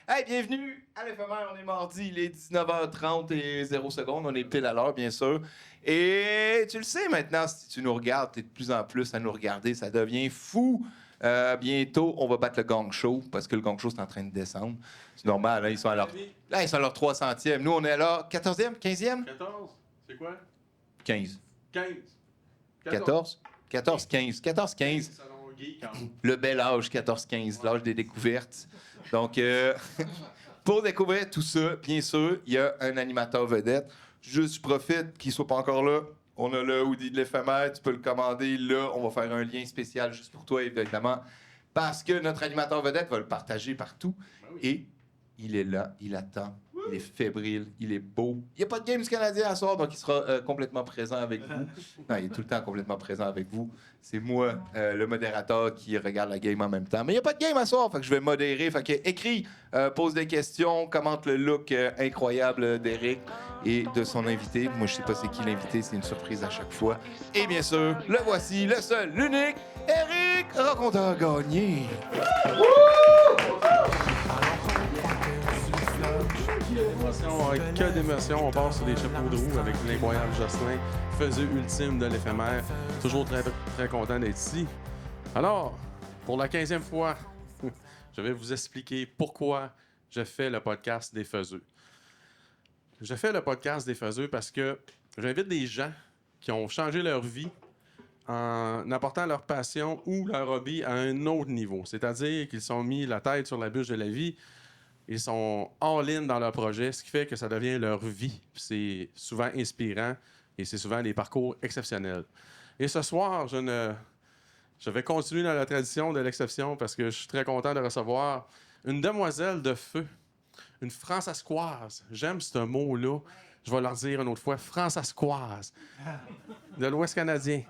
Hey, bienvenue à l'éphémère. On est mardi, il est 19h30 et 0 secondes. On est pile à l'heure, bien sûr. Et tu le sais maintenant, si tu nous regardes, tu es de plus en plus à nous regarder. Ça devient fou. Bientôt, on va battre le Gang Show parce que le Gang Show, c'est en train de descendre. C'est normal, hein, ils sont à leur 300e. Nous, on est à leur 14e, 15e? 14? C'est quoi? 15. 15. 14? 14, 15. 14, 15. Salon geek, en haut. Le bel âge, 14-15, l'âge des découvertes. Donc, pour découvrir tout ça, bien sûr, il y a un animateur vedette. Juste, je profite qu'il ne soit pas encore là. On a le hoodie de l'éphémère, tu peux le commander là. On va faire un lien spécial juste pour toi, évidemment, parce que notre animateur vedette va le partager partout. Ben oui. Et il est là, il attend, il est fébrile, il est beau. Il n'y a pas de Games canadien à soir, donc il sera complètement présent avec vous. Non, il est tout le temps complètement présent avec vous. C'est moi, le modérateur, qui regarde la game en même temps. Mais il n'y a pas de game à soir, fait que je vais modérer. Fait que écris, pose des questions, commente le look incroyable d'Éric et de son invité. Moi, je sais pas c'est qui l'invité, c'est une surprise à chaque fois. Et bien sûr, le voici, le seul, l'unique, Éric Raconteur Gagné. Que d'émotions, on part sur des chapeaux de roue avec l'incroyable Jocelyn, faiseux ultime de l'éphémère. Toujours très, très content d'être ici. Alors, pour la 15e fois, je vais vous expliquer pourquoi je fais le podcast des faiseux. Je fais le podcast des faiseux parce que j'invite des gens qui ont changé leur vie en apportant leur passion ou leur hobby à un autre niveau. C'est-à-dire qu'ils sont mis la tête sur la bûche de la vie. Ils sont all-in dans leur projet, ce qui fait que ça devient leur vie. C'est souvent inspirant et c'est souvent des parcours exceptionnels. Et ce soir, je vais continuer dans la tradition de l'exception parce que je suis très content de recevoir une demoiselle de feu, une Francescoise. J'aime ce mot-là. Je vais leur dire une autre fois, Francescoise, de l'Ouest canadien.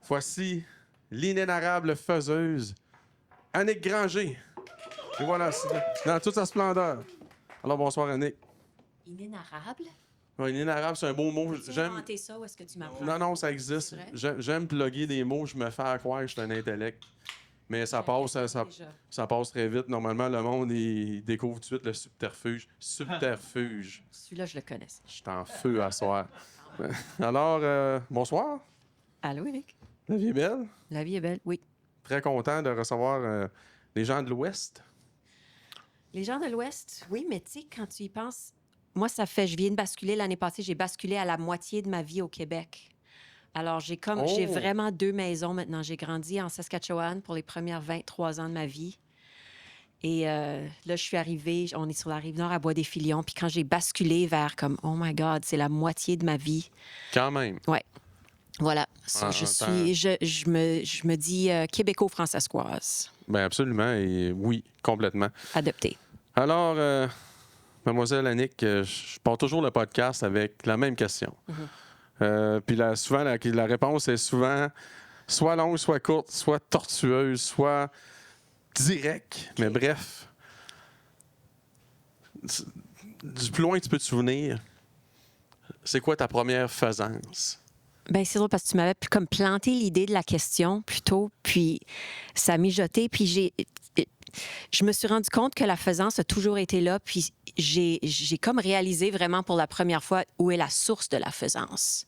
Voici l'inénarrable faiseuse, Annick Granger. Et voilà, c'est dans toute sa splendeur. Alors, bonsoir, Annick. Inénarrable? Ouais, inénarrable, c'est un beau mot. Tu as inventé ça ou est-ce que tu m'apprends? Non, ça existe. C'est vrai? J'aime plugger des mots, je me fais à croire que je suis un intellect. Mais ça passe, ça passe très vite. Normalement, le monde, il découvre tout de suite le subterfuge. Subterfuge. Celui-là, je le connais. Je suis en feu à soir. Alors, bonsoir. Allô, Eric? La vie est belle. La vie est belle, oui. Très content de recevoir des gens de l'Ouest. Les gens de l'Ouest, oui, mais tu sais, quand tu y penses, moi, je viens de basculer l'année passée, j'ai basculé à la moitié de ma vie au Québec. Alors, j'ai Oh! vraiment 2 maisons maintenant. J'ai grandi en Saskatchewan pour les premières 23 ans de ma vie. Et là, je suis arrivée, on est sur la Rive-Nord à Bois-des-Filions. Puis quand j'ai basculé vers comme, oh my God, c'est la moitié de ma vie. Quand même. Ouais. Voilà. En Je me dis québéco-francescoise. Bien, absolument. Et oui, complètement. Adoptée. Alors, mademoiselle Annick, je pars toujours le podcast avec la même question. Puis souvent, la réponse est souvent soit longue, soit courte, soit tortueuse, soit directe. Mais bref, du plus loin que tu peux te souvenir, c'est quoi ta première faisance? Ben c'est drôle parce que tu m'avais comme planté l'idée de la question plus tôt, puis ça a mijoté, puis je me suis rendu compte que la faisance a toujours été là, puis j'ai comme réalisé vraiment pour la première fois où est la source de la faisance.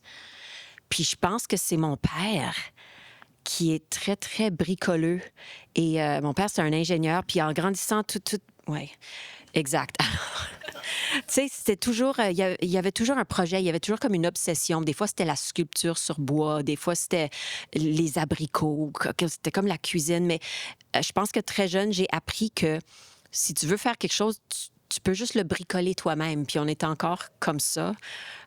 Puis je pense que c'est mon père qui est très, très bricoleux. Et mon père, c'est un ingénieur, puis en grandissant, ouais, exact. Tu sais, c'était toujours... il y avait toujours un projet, il y avait toujours comme une obsession. Des fois, c'était la sculpture sur bois, des fois, c'était les abricots, c'était comme la cuisine. Mais je pense que très jeune, j'ai appris que si tu veux faire quelque chose, tu peux juste le bricoler toi-même. Puis on est encore comme ça.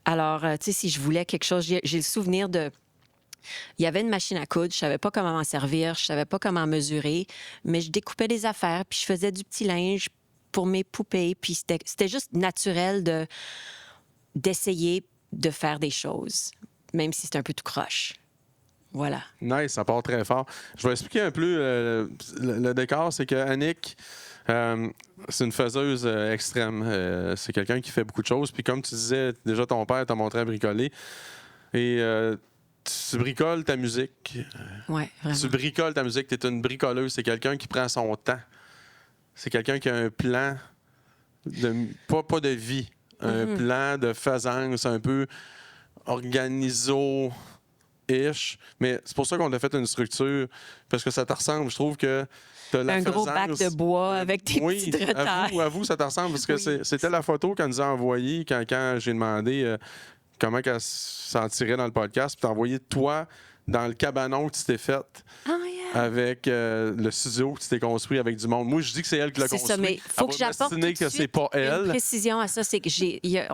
Alors, tu sais, si je voulais quelque chose, j'ai le souvenir de... Il y avait une machine à coudre, je savais pas comment m'en servir, je savais pas comment mesurer, mais je découpais des affaires, puis je faisais du petit linge pour mes poupées, puis c'était juste naturel d'essayer de faire des choses, même si c'était un peu tout croche. Voilà. Nice, ça part très fort. Je vais expliquer un peu le décor. C'est que Annick, c'est une faiseuse extrême. C'est quelqu'un qui fait beaucoup de choses. Puis comme tu disais, déjà ton père t'a montré à bricoler. Et tu bricoles ta musique. Ouais, vraiment. Tu bricoles ta musique. Tu es une bricoleuse. C'est quelqu'un qui prend son temps. C'est quelqu'un qui a un plan pas de vie, un plan de faisance un peu organiso-ish. Mais c'est pour ça qu'on a fait une structure, parce que ça te ressemble. Je trouve que t'as la Un gros bac faisance. de bois avec des Oui, petites retailles. à vous, ça te ressemble, parce que Oui. c'était la photo qu'elle nous a envoyée quand j'ai demandé comment elle s'en tirait dans le podcast. Puis t'as envoyé toi dans le cabanon que tu t'es fait Ah, yeah. avec le studio que tu t'es construit avec du monde. Moi, je dis que c'est elle qui l'a C'est construit. ça, mais il faut que j'apporte tout de que c'est suite pas une elle. précision à ça. C'est que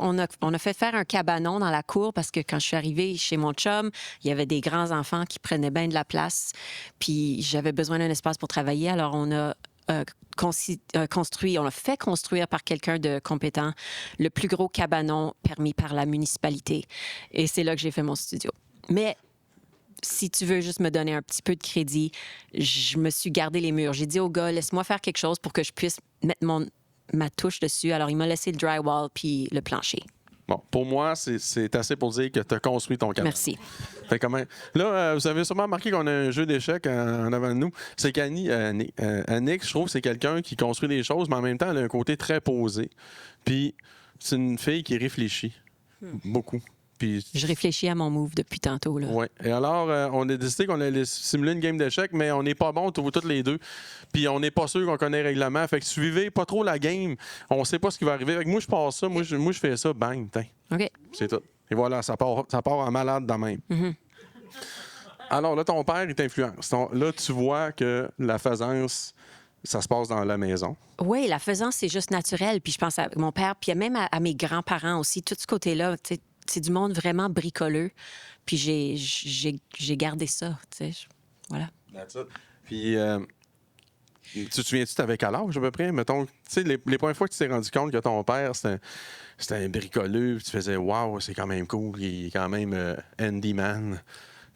on a fait faire un cabanon dans la cour parce que quand je suis arrivée chez mon chum, il y avait des grands enfants qui prenaient bien de la place. Puis j'avais besoin d'un espace pour travailler. Alors on a on a fait construire par quelqu'un de compétent le plus gros cabanon permis par la municipalité. Et c'est là que j'ai fait mon studio. Mais si tu veux juste me donner un petit peu de crédit, je me suis gardé les murs. J'ai dit au gars, laisse-moi faire quelque chose pour que je puisse mettre ma touche dessus. Alors, il m'a laissé le drywall puis le plancher. Bon, pour moi, c'est assez pour dire que tu as construit ton cabanon. Merci. Fait comment... Là, vous avez sûrement remarqué qu'on a un jeu d'échecs en avant de nous. C'est qu'Annie, Annick, je trouve que c'est quelqu'un qui construit des choses, mais en même temps, elle a un côté très posé. Puis, c'est une fille qui réfléchit beaucoup. Puis, Je réfléchis à mon move depuis tantôt. Là. ouais. Et alors, on a décidé qu'on allait simuler une game d'échecs, mais on n'est pas bons toutes les deux. Puis on n'est pas sûr qu'on connaît le règlement. Fait que suivez pas trop la game. On sait pas ce qui va arriver. Fait que moi, je passe ça. Moi, je fais ça. Bang, tain. OK. C'est tout. Et voilà, ça part en malade de même. Alors là, ton père, il t'influence. Là, tu vois que la faisance, ça se passe dans la maison. Oui, la faisance, c'est juste naturel. Puis je pense à mon père, puis même à mes grands-parents aussi. Tout ce côté-là, tu sais, c'est du monde vraiment bricoleux. Puis j'ai gardé ça, tu sais. Voilà. Puis, tu te souviens-tu, t'avais quel âge à peu près? Mettons, tu sais, les premières fois que tu t'es rendu compte que ton père, c'était un bricoleux, puis tu faisais « Wow, c'est quand même cool, il est quand même handyman ».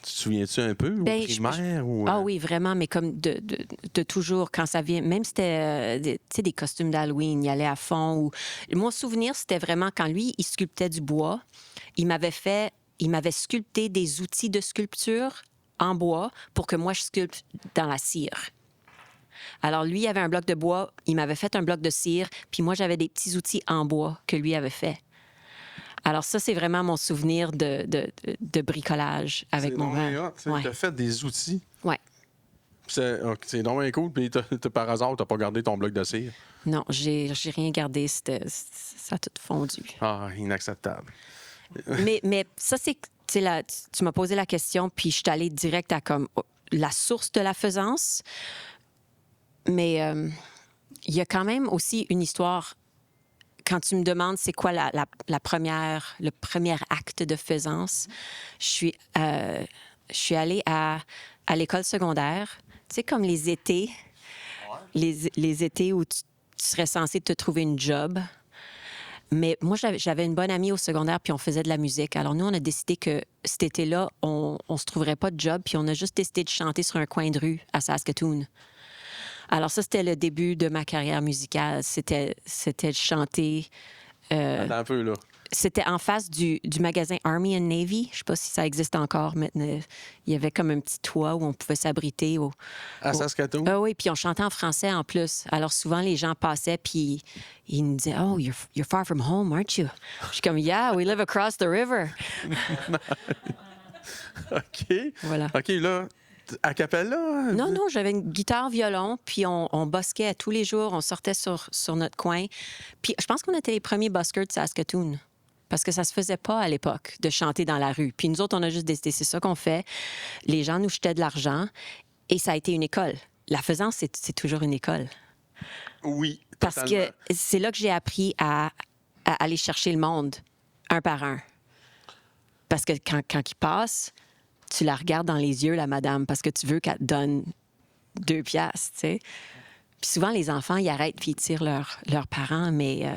Tu te souviens-tu un peu, au Ben, primaire? Ah oui, vraiment, mais comme de toujours, quand ça vient, même si c'était tu sais, des costumes d'Halloween, il allait à fond. Ou... Mon souvenir, c'était vraiment quand lui, il sculptait du bois, il m'avait sculpté des outils de sculpture en bois pour que moi, je sculpte dans la cire. Alors, lui, il avait un bloc de bois, il m'avait fait un bloc de cire, puis moi, j'avais des petits outils en bois que lui avait fait. Alors ça, c'est vraiment mon souvenir de bricolage avec mon père. Tu as fait des outils. Oui. C'est donc cool. Puis par hasard, tu n'as pas gardé ton bloc de cire. Non, j'ai rien gardé. Ça a tout fondu. Ah, inacceptable. mais ça, c'est... Tu m'as posé la question, puis je suis allée direct à comme la source de la faisance. Mais il y a quand même aussi une histoire... Quand tu me demandes c'est quoi le premier acte de faisance, je suis allée à l'école secondaire. Tu sais, comme les étés, les étés où tu serais censé te trouver une job. Mais moi, j'avais une bonne amie au secondaire, puis on faisait de la musique. Alors nous, on a décidé que cet été-là, on se trouverait pas de job, puis on a juste décidé de chanter sur un coin de rue à Saskatoon. Alors ça, c'était le début de ma carrière musicale. C'était de chanter... Attends un peu, là. C'était en face du magasin Army and Navy. Je sais pas si ça existe encore maintenant. Il y avait comme un petit toit où on pouvait s'abriter. À Saskatoon? Ah oui, puis on chantait en français en plus. Alors souvent, les gens passaient, puis ils nous disaient « Oh, you're far from home, aren't you? » Je suis comme « Yeah, we live across the river. » OK. Voilà. OK, là... A cappella? Non, j'avais une guitare, violon, puis on busquait tous les jours. On sortait sur notre coin. Puis je pense qu'on était les premiers buskers de Saskatoon. Parce que ça se faisait pas à l'époque de chanter dans la rue. Puis nous autres, on a juste décidé, c'est ça qu'on fait. Les gens nous jetaient de l'argent et ça a été une école. La faisance, c'est toujours une école. Oui, parce totalement. que c'est là que j'ai appris à aller chercher le monde, un par un. Parce que quand il passe... Tu la regardes dans les yeux, la madame, parce que tu veux qu'elle te donne 2 piastres, tu sais. Puis souvent, les enfants, ils arrêtent puis ils tirent leurs parents, mais...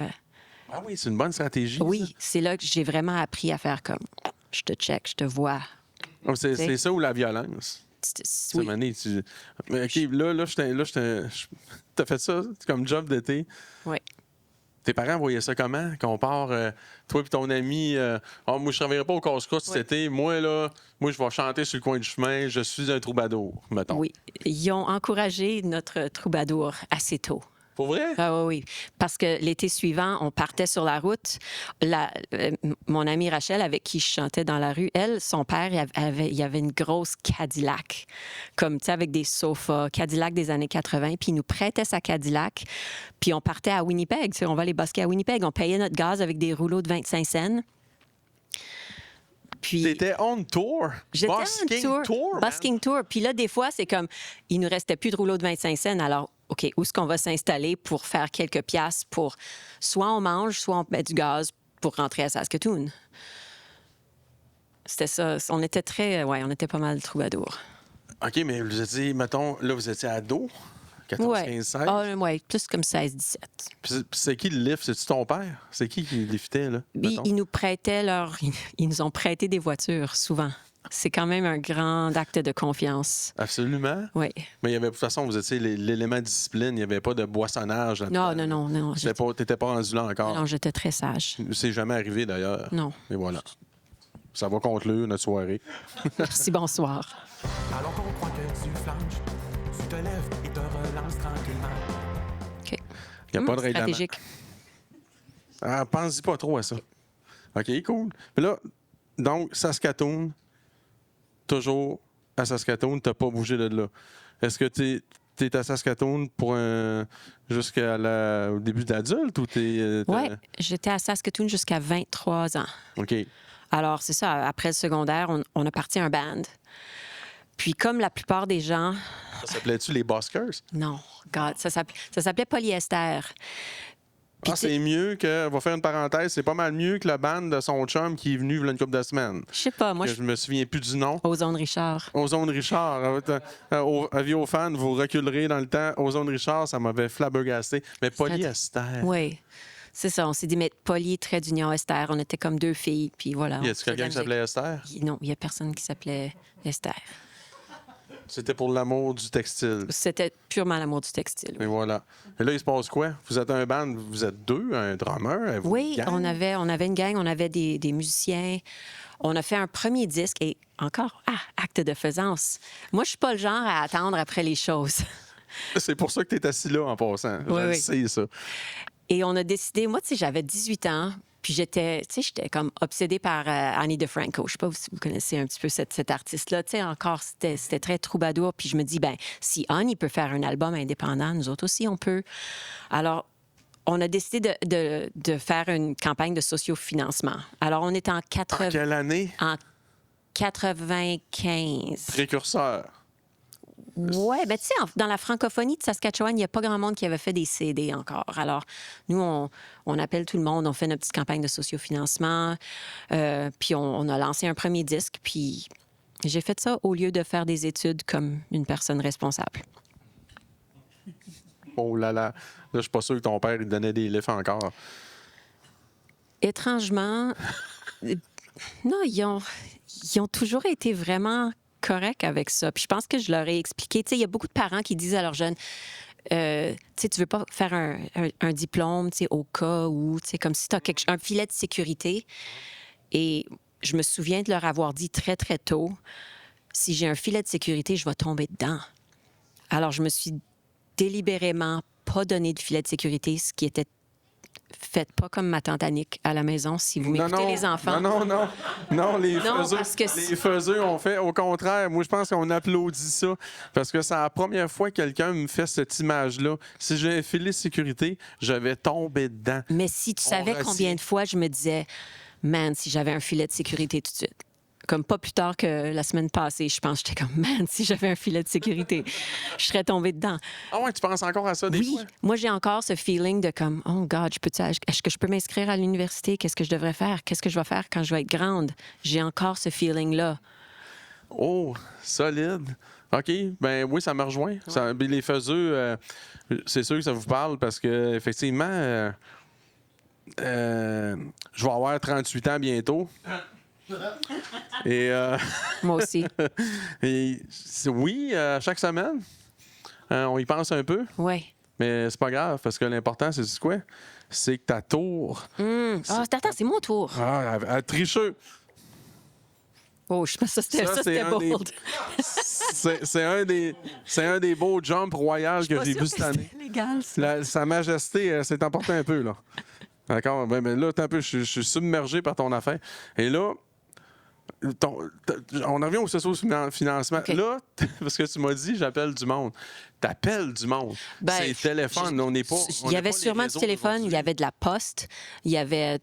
Ah oui, c'est une bonne stratégie. Oui, ça. c'est là que j'ai vraiment appris à faire comme... Je te check, je te vois. Oh, c'est ça ou la violence. Oui. OK, t'as fait ça comme job d'été. Oui. Tes parents voyaient ça comment? Qu'on part, toi et ton ami, moi, je ne travaillerai pas au casse-croûte cet été. Moi, je vais chanter sur le coin du chemin. Je suis un troubadour, mettons. Oui. Ils ont encouragé notre troubadour assez tôt. Pour vrai? Ah oui, oui. Parce que l'été suivant, on partait sur la route. Mon amie Rachel, avec qui je chantais dans la rue, elle, son père, il y avait une grosse Cadillac, comme, tu sais, avec des sofas, Cadillac des années 80, puis il nous prêtait sa Cadillac, puis on partait à Winnipeg, tu sais, on va aller busker à Winnipeg, on payait notre gaz avec des rouleaux de 25 cents. Puis, T'étais on tour? j'étais Busking en tour, man. busking tour. Puis là, des fois, c'est comme, il nous restait plus de rouleaux de 25 cents. Alors, OK, où est-ce qu'on va s'installer pour faire quelques piastres pour soit on mange, soit on met du gaz pour rentrer à Saskatoon? C'était ça. On était on était pas mal troubadours. OK, mais vous étiez, mettons, là, vous étiez ado? 14, Ouais. 15, 16? Ouais, plus comme 16, 17. Puis c'est qui le lift? C'est-tu ton père? C'est qui liftait, là? mettons? Ils nous prêtaient ils nous ont prêté des voitures, souvent. C'est quand même un grand acte de confiance. Absolument. Oui. Mais il y avait, de toute façon, vous étiez l'élément de discipline. Il n'y avait pas de boissonnage. là-dedans. Non. T'étais pas rendu là encore. Non, j'étais très sage. C'est jamais arrivé, d'ailleurs. Non. Et voilà. Ça va conclure notre soirée. Merci, bonsoir. Alors qu'on croit que tu flanches, tu te lèves et te relances tranquillement. OK. Il n'y a pas de règlement. Stratégique. Ah, pense-y pas trop à ça. OK, cool. Puis là, donc, Saskatoon, toujours à Saskatoon, t'as pas bougé de là. Est-ce que t'es à Saskatoon pour au début d'adulte ou t'es... Oui, j'étais à Saskatoon jusqu'à 23 ans. OK. Alors, c'est ça, après le secondaire, on a parti un band. Puis comme la plupart des gens... Ça s'appelait-tu les Buskers? Non, God, ça s'appelait Polyester. Puis C'est mieux que... On va faire une parenthèse. C'est pas mal mieux que la bande de son chum qui est venu il y a une couple de semaines. je sais pas, moi, Je me souviens plus du nom. Ozone Richard. Ozone Richard. Avis aux fans, vous reculerez dans le temps. Ozone Richard, ça m'avait flabbergasté. Mais Polyester. Oui, c'est ça. On s'est dit, mais Poly, trait d'union, Esther. On était comme deux filles, puis voilà. Y a-tu quelqu'un qui s'appelait Esther? Non, il y a personne qui s'appelait Esther. C'était pour l'amour du textile. C'était purement l'amour du textile. Et voilà. Et là, il se passe quoi? Vous êtes un band, vous êtes deux, un drummer? avez-vous Oui, une gang? on avait une gang, on avait des musiciens. On a fait un premier disque et encore, acte de faisance. Moi, je suis pas le genre à attendre après les choses. C'est pour ça que tu es assis là en passant. Je le sais, ça. Et on a décidé, moi, tu sais, j'avais 18 ans, puis j'étais comme obsédée par Annie DeFranco. Je sais pas si vous connaissez un petit peu cet artiste-là. Tu sais, encore, c'était très troubadour. Puis je me dis, ben si Annie peut faire un album indépendant, nous autres aussi, on peut. Alors, on a décidé de faire une campagne de sociofinancement. Alors, on est en Quelle année? en 95. Précurseur. Oui, ben tu sais, dans la francophonie de Saskatchewan, il n'y a pas grand monde qui avait fait des CD encore. Alors, nous, on appelle tout le monde, on fait notre petite campagne de sociofinancement, puis on a lancé un premier disque, puis j'ai fait ça au lieu de faire des études comme une personne responsable. Oh là là. Là, je suis pas sûr que ton père, il te donnait des livres encore. Étrangement, non, ils ont toujours été vraiment corrects avec ça. Puis je pense que je leur ai expliqué. Tu sais, il y a beaucoup de parents qui disent à leurs jeunes, tu sais, tu veux pas faire un diplôme, tu sais, au cas où, tu sais, comme si tu as un filet de sécurité. Et je me souviens de leur avoir dit très, très tôt, si j'ai un filet de sécurité, je vais tomber dedans. Alors, je me suis délibérément pas donné de filet de sécurité, ce qui était faites pas comme ma tante Annick à la maison, si vous m'écoutez, les enfants. Non, les faiseux, parce que les faiseux ont fait au contraire. Moi, je pense qu'on applaudit ça parce que c'est la première fois que quelqu'un me fait cette image-là. Si j'ai un filet de sécurité, je vais tomber dedans. Mais si tu savais combien de fois je me disais, man, si j'avais un filet de sécurité tout de suite. Comme pas plus tard que la semaine passée, je pense, j'étais comme, man, si j'avais un filet de sécurité, je serais tombée dedans. Ah ouais, tu penses encore à ça des fois? Oui, moi j'ai encore ce feeling de comme, oh God, est-ce que je peux m'inscrire à l'université? Qu'est-ce que je devrais faire? Qu'est-ce que je vais faire quand je vais être grande? J'ai encore ce feeling-là. Oh, solide. OK, ben oui, ça me rejoint. Ça, les faiseux, c'est sûr que ça vous parle parce que effectivement, je vais avoir 38 ans bientôt. Et Moi aussi. et oui, chaque semaine, on y pense un peu, Oui. mais c'est pas grave parce que l'important, c'est quoi? C'est que ta tour. Attends, c'est mon tour. Ah, tricheux. Oh, ça, c'était un des- bold. c'est un des beaux jumps royaux que j'ai vu cette année. C'est légal, ça. Sa Majesté s'est emportée un peu, là. D'accord? Ben, mais là, t'es un peu, je suis submergé par ton affaire. Et là, on revient au socio-financement. OK. Là, parce que tu m'as dit, j'appelle du monde. T'appelles du monde. Ben, c'est téléphone, on n'est pas. Il y avait sûrement du téléphone, il y avait de la poste, il y avait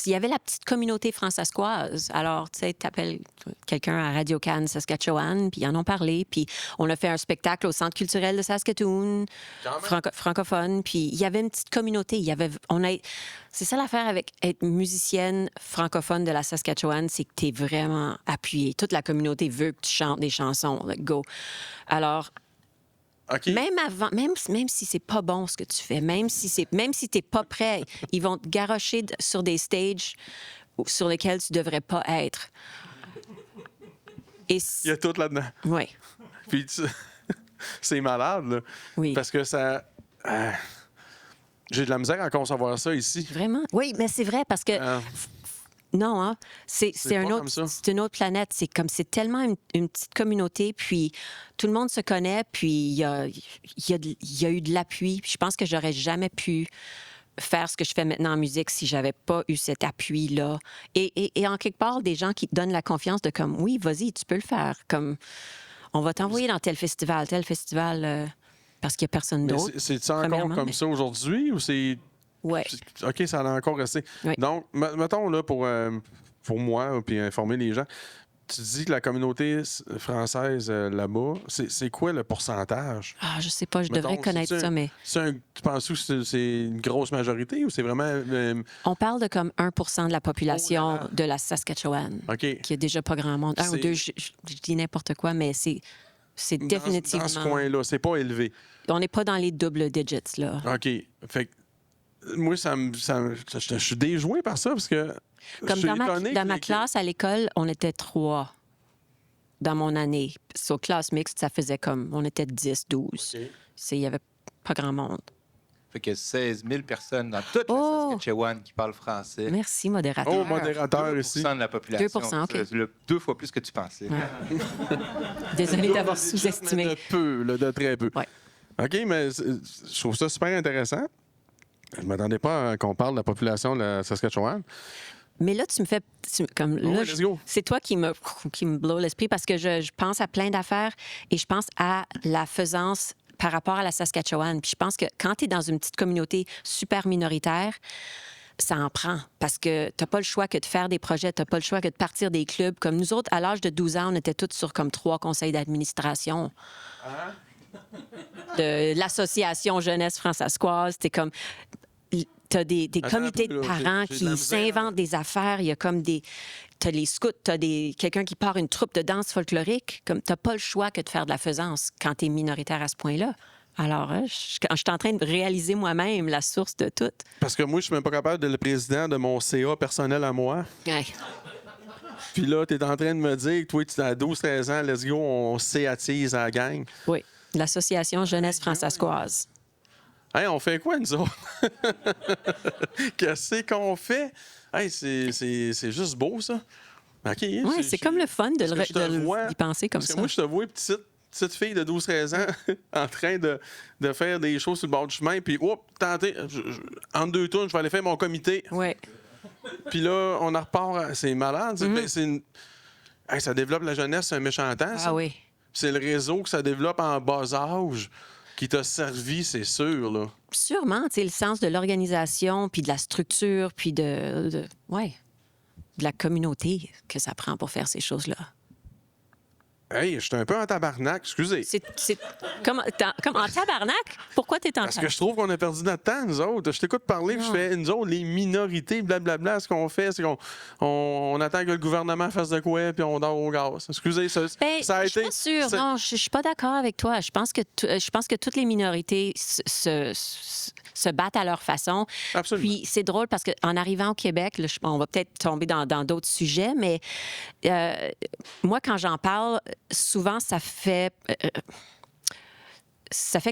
la petite communauté francescoise. Alors, tu sais, t'appelles quelqu'un à Radio Cannes, Saskatchewan, puis ils en ont parlé, puis on a fait un spectacle au Centre culturel de Saskatoon, francophone, puis il y avait une petite communauté. C'est ça l'affaire avec être musicienne francophone de la Saskatchewan, c'est que t'es vraiment appuyé. Toute la communauté veut que tu chantes des chansons, like, go. Alors, OK. même si c'est pas bon ce que tu fais, même si t'es pas prêt, ils vont te garrocher sur des stages sur lesquels tu devrais pas être. Et Il y a tout là-dedans. oui, Puis c'est malade, là. oui. Parce que ça. J'ai de la misère à concevoir ça ici. Vraiment? Oui, mais c'est vrai parce que non, hein? C'est pas comme ça. C'est une autre planète. C'est tellement une petite communauté, puis tout le monde se connaît, puis il y a eu de l'appui. Puis je pense que j'aurais jamais pu faire ce que je fais maintenant en musique si j'avais pas eu cet appui-là. Et en quelque part, des gens qui te donnent la confiance de comme, oui, vas-y, tu peux le faire. Comme, on va t'envoyer dans tel festival, parce qu'il y a personne Mais d'autre. c'est encore premièrement, comme mais- ça aujourd'hui ou c'est. Ouais. OK, ça a encore resté. Oui. Donc, mettons, là, pour moi, puis informer les gens, tu dis que la communauté française là-bas, c'est quoi le pourcentage? Ah, je sais pas, je Mettons, devrais connaître c'est-tu ça, mais Tu penses que c'est une grosse majorité ou c'est vraiment. on parle de comme 1 de la population Oh là là. de la Saskatchewan, OK. qui est déjà pas grand monde. Un ou C'est- deux, je dis n'importe quoi, mais c'est définitivement... Dans ce coin-là, c'est pas élevé. On n'est pas dans les double digits, là. OK. Fait que moi, je suis déjoué par ça parce que. Comme je suis dans étonné ma que les- classe à l'école, on était 3 dans mon année. Sur classe mixte, ça faisait comme... On était 10, 12. OK. Il y avait pas grand monde. Fait qu'il y a 16 000 personnes dans toute Oh! la Saskatchewan qui parlent français. Merci, modérateur. Oh, modérateur 2% ici. de la population. 2%, OK. C'est 2 fois plus que tu pensais. Désolée d'avoir Mais sous-estimé. de peu, là, de très peu. Ouais. OK, mais je trouve ça super intéressant. Je ne m'attendais pas à qu'on parle de la population de la Saskatchewan. Mais là, tu me fais... comme, Oh, là, let's go. c'est toi qui me blow l'esprit parce que je pense à plein d'affaires et je pense à la faisance par rapport à la Saskatchewan. Puis je pense que quand tu es dans une petite communauté super minoritaire, ça en prend parce que tu n'as pas le choix que de faire des projets, tu n'as pas le choix que de partir des clubs. Comme nous autres, à l'âge de 12 ans, on était tous sur comme 3 conseils d'administration. De l'association jeunesse francescoise, c'était comme... T'as des Attends un comités peu, de là, parents j'ai de qui la misère, s'inventent des affaires. Il y a comme des... T'as les scouts, t'as quelqu'un qui part une troupe de danse folklorique. Comme t'as pas le choix que de faire de la faisance quand t'es minoritaire à ce point-là. Alors, je suis en train de réaliser moi-même la source de tout. Parce que moi, je suis même pas capable d'être le président de mon CA personnel à moi. Ouais. Puis là, tu es en train de me dire que toi, tu as 12-13 ans, let's go, on s'éatise à la gang. Oui. L'association jeunesse francescoise. Hey, on fait quoi, nous autres? Qu'est-ce qu'on fait? Hey, c'est juste beau, ça. OK. Oui, c'est comme le fun de parce que je te vois- d'y penser comme Parce que ça. moi, je te vois, petite fille de 12-13 ans, en train de faire des choses sur le bord du chemin, puis, hop, tenter, entre deux tours, je vais aller faire mon comité. Oui. Puis là, on en repart. C'est malade. Ben, hey, ça développe la jeunesse, c'est un méchant temps, ça. Ah oui. C'est le réseau que ça développe en bas âge qui t'a servi, c'est sûr, là. Sûrement, tu sais, le sens de l'organisation, puis de la structure, puis de la communauté que ça prend pour faire ces choses-là. Hey, je suis un peu en tabarnak, excusez. C'est comme en tabarnak? Pourquoi t'es en Parce que tabarnak? je trouve qu'on a perdu notre temps, nous autres. Je t'écoute parler, puis je fais, nous autres, les minorités, blablabla, ce qu'on fait, c'est qu'on attend que le gouvernement fasse de quoi, puis on dort au gaz. Excusez, ça Ben, a je suis été... pas sûre. ça- Non, je suis pas d'accord avec toi. Je pense que toutes les minorités se battent à leur façon. Absolument. Puis c'est drôle parce qu'en arrivant au Québec, là, on va peut-être tomber dans d'autres sujets, mais moi, quand j'en parle, souvent, ça fait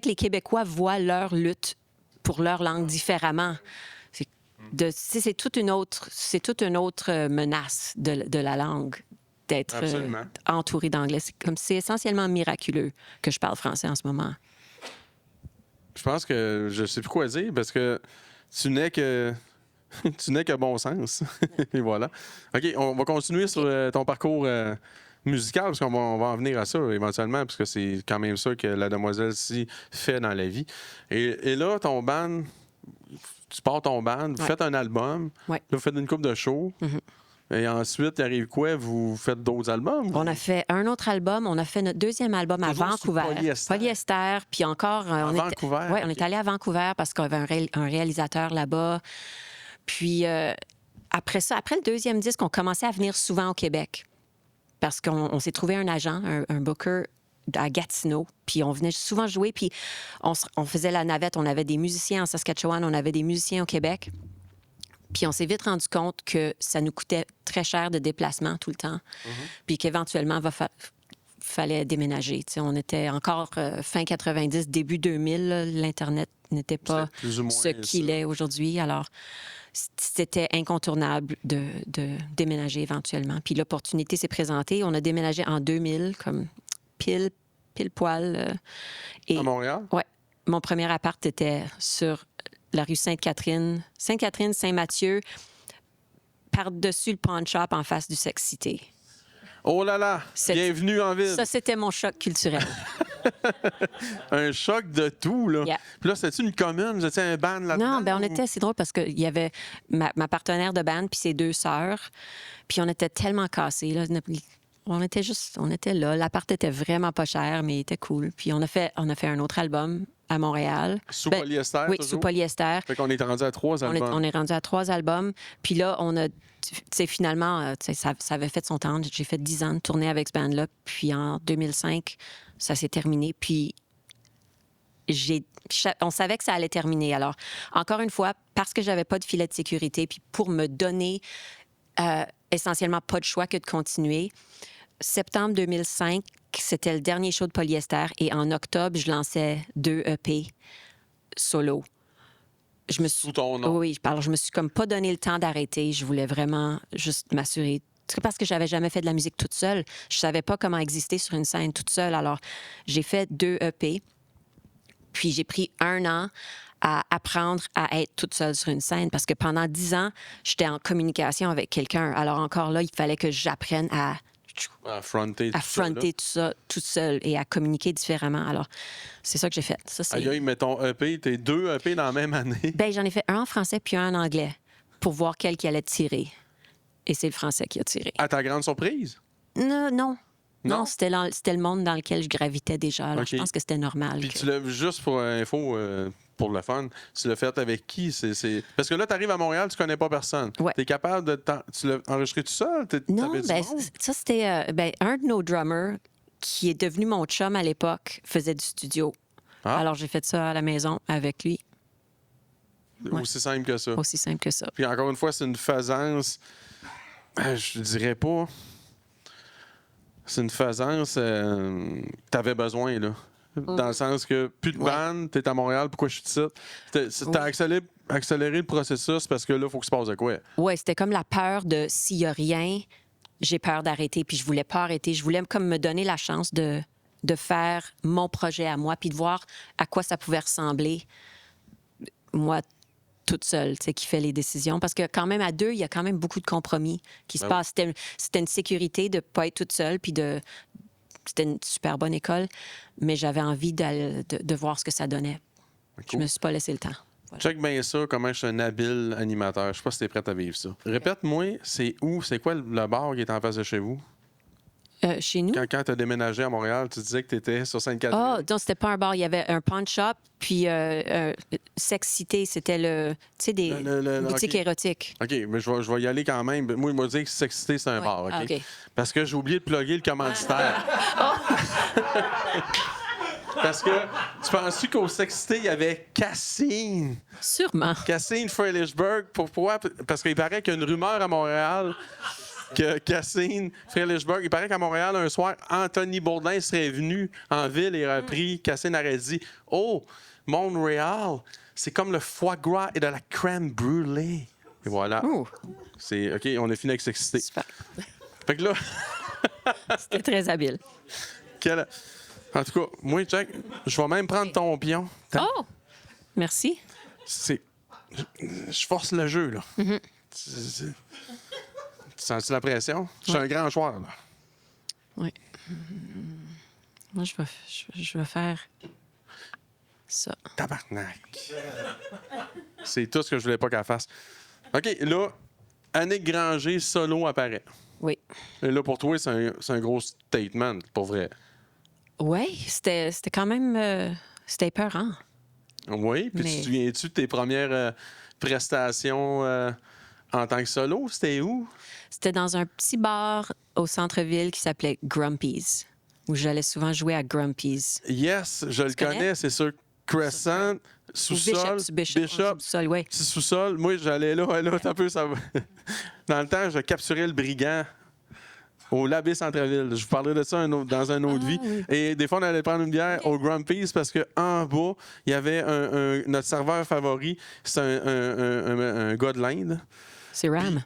que les Québécois voient leur lutte pour leur langue différemment. C'est toute une autre menace de la langue. d'être Absolument. entourée d'anglais. C'est essentiellement miraculeux que je parle français en ce moment. Je pense que je sais plus quoi dire parce que tu n'es que. Tu n'es que bon sens. Et voilà. OK, on va continuer sur ton parcours musical parce on va en venir à ça éventuellement parce que c'est quand même ça que la demoiselle ici fait dans la vie. Et là, ton band, tu pars ton band, vous faites un album, Ouais. là, vous faites une couple de shows. Et ensuite, il arrive quoi? Vous faites d'autres albums? On a fait un autre album. On a fait notre deuxième album à Toujours sur Vancouver. Polyester. Puis encore, À Vancouver, on est allé à Vancouver parce qu'on avait un réalisateur là-bas. Puis après ça, après le deuxième disque, on commençait à venir souvent au Québec parce qu'on s'est trouvé un agent, un booker à Gatineau. Puis on venait souvent jouer. Puis on faisait la navette. On avait des musiciens en Saskatchewan, on avait des musiciens au Québec. Puis on s'est vite rendu compte que ça nous coûtait très cher de déplacement tout le temps. Puis qu'éventuellement, fallait déménager. Tu sais, on était encore fin 90, début 2000. Là, l'Internet n'était pas plus ou moins ce qu'il est aujourd'hui. Alors, c'était incontournable de déménager éventuellement. Puis l'opportunité s'est présentée. On a déménagé en 2000, comme pile poil. À Montréal? Oui. Mon premier appart était sur la rue Sainte-Catherine, Saint-Mathieu, par-dessus le pawn shop en face du Sex City. Oh là là! Bienvenue en ville! Ça, c'était mon choc culturel. Un choc de tout, là. Yeah. Puis là, c'était-tu une commune? Vous étiez un band là-dedans? Non, ben on était, c'est drôle parce qu'il y avait ma partenaire de band puis ses deux sœurs. Puis on était tellement cassés, là. On était là. L'appart était vraiment pas cher, mais il était cool. Puis on a fait un autre album à Montréal. Sous Polyester, Oui, toujours? sous Polyester. Fait qu'on est rendu à 3 albums. On est rendu à 3 albums. Puis là, on a... Tu sais, finalement, ça avait fait son temps. J'ai fait 10 ans de tournée avec ce band-là. Puis en 2005, ça s'est terminé. Puis on savait que ça allait terminer. Alors, encore une fois, parce que j'avais pas de filet de sécurité, puis pour me donner essentiellement pas de choix que de continuer, septembre 2005, c'était le dernier show de Polyester. Et en octobre, je lançais 2 EP solo. Sous ton nom. Oui, alors je me suis comme pas donné le temps d'arrêter. Je voulais vraiment juste m'assurer. C'est parce que j'avais jamais fait de la musique toute seule. Je savais pas comment exister sur une scène toute seule. Alors, j'ai fait 2 EP. Puis j'ai pris 1 an à apprendre à être toute seule sur une scène parce que pendant 10 ans, j'étais en communication avec quelqu'un. Alors encore là, il fallait que j'apprenne à affronter tout ça toute seule et à communiquer différemment. Alors, c'est ça que j'ai fait. Ça, c'est... Aïe, mettons EP, t'es 2 EP dans la même année. Ben, j'en ai fait un en français puis un en anglais pour voir quel qui allait tirer. Et c'est le français qui a tiré. À ta grande surprise? Non, c'était le monde dans lequel je gravitais déjà. Alors, je pense que c'était normal. Puis tu l'as, juste pour info, pour le fun, tu l'as fait avec qui? Parce que là, tu arrives à Montréal, tu connais pas personne. Ouais. Tu es capable de... Tu l'as enregistré tout seul? Non, ça, c'était... un de nos drummers, qui est devenu mon chum à l'époque, faisait du studio. Ah. Alors, j'ai fait ça à la maison avec lui. Aussi simple que ça. Aussi simple que ça. Puis encore une fois, c'est une faisance... je dirais pas... C'est une faisance que t'avais besoin, là. Dans le sens que plus de bande, t'es à Montréal, pourquoi je suis ici? T'as accéléré le processus parce que là, il faut que se passe de quoi? Oui, c'était comme la peur de s'il n'y a rien, j'ai peur d'arrêter. Puis je voulais pas arrêter. Je voulais comme me donner la chance de faire mon projet à moi puis de voir à quoi ça pouvait ressembler, moi, toute seule, tu sais, qui fait les décisions. Parce que quand même, à 2, il y a quand même beaucoup de compromis qui se passent. C'était une sécurité de ne pas être toute seule, puis c'était une super bonne école, mais j'avais envie de voir ce que ça donnait. Cool. Je me suis pas laissé le temps. Voilà. Check bien ça, comment je suis un habile animateur. Je sais pas si t'es prête à vivre ça. Répète-moi, c'est quoi le bar qui est en face de chez vous? Chez nous? Quand tu as déménagé à Montréal, tu disais que tu étais sur Sainte-Catherine. Oh, non, c'était pas un bar. Il y avait un pawn shop, puis Sex City, c'était des boutiques érotiques. OK, mais je vais y aller quand même. Moi, il m'a dit que Sex City, c'est un bar, OK? Ah, OK. Parce que j'ai oublié de plugger le commanditaire. Parce que tu penses-tu qu'au Sex City, il y avait Cassine? Sûrement. Cassine Fredericksburg. Pourquoi? Parce qu'il paraît qu'il y a une rumeur à Montréal que Cassine Fredericksburg, il paraît qu'à Montréal, un soir, Anthony Bourdain serait venu en ville et aurait pris, Cassine aurait dit « Oh, Montréal, c'est comme le foie gras et de la crème brûlée. » Et voilà. Ouh. C'est OK, on a fini avec Sex City. Super. Fait que là... C'était très habile. En tout cas, moi, Jack, je vais même prendre ton pion. Oh! Merci. Je force le jeu, là. Tu sens-tu la pression? Je suis un grand joueur, là. Oui. Moi, je vais faire ça. Tabarnak. C'est tout ce que je voulais pas qu'elle fasse. OK, là, Annick Granger, solo apparaît. Oui. Et là, pour toi, c'est un gros statement, pour vrai. Oui, c'était quand même... c'était épeurant. Oui, puis Mais- tu te souviens-tu de tes premières prestations en tant que solo? C'était où? C'était dans un petit bar au centre-ville qui s'appelait Grumpy's, où j'allais souvent jouer à Grumpy's. Yes, je le connais? connais, c'est sûr. Crescent, sous-sol, Bishop. Sous-sol, oui. petit sous-sol. Moi, j'allais là, un peu, ça va. Dans le temps, je capturais le brigand au Labé Centre-Ville. Je vous parlerai de ça dans une autre vie. oui. Et des fois, on allait prendre une bière au Grumpy's parce qu'en bas, il y avait notre serveur favori, c'est un gars de l'Inde. C'est Ram.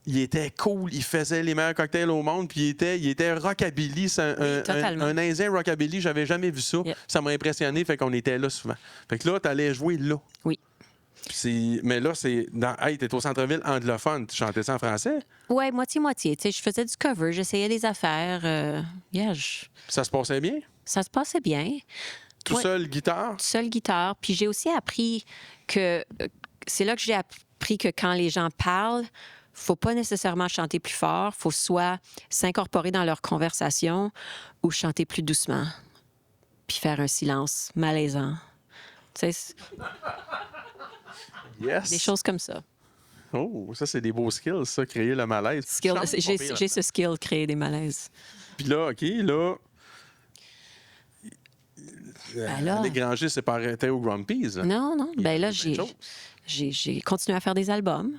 Il était cool, il faisait les meilleurs cocktails au monde, puis il était rockabilly. C'est totalement. un indien rockabilly, j'avais jamais vu ça. Yep. Ça m'a impressionné, fait qu'on était là souvent. Fait que là, t'allais jouer là. Oui. Mais là, c'est hey, t'es au centre-ville anglophone, tu chantais ça en français? Ouais, moitié-moitié. Tu sais, je faisais du cover, j'essayais des affaires. Ça se passait bien? Ça se passait bien. Tout Ouais. seul, guitare? Seule guitare. Puis j'ai aussi appris que... c'est là que j'ai appris que quand les gens parlent, faut pas nécessairement chanter plus fort. Faut soit s'incorporer dans leur conversation ou chanter plus doucement. Puis faire un silence malaisant. Tu sais, Yes! des choses comme ça. Oh, ça, c'est des beaux skills, ça, créer le malaise. Skill, Chante j'ai pas pire, j'ai ce skill, créer des malaises. Puis là, OK, là... là- Les Granger s'est pas arrêté au Grumpy's. là. Non, non. Ben là, plein de choses. j'ai continué à faire des albums.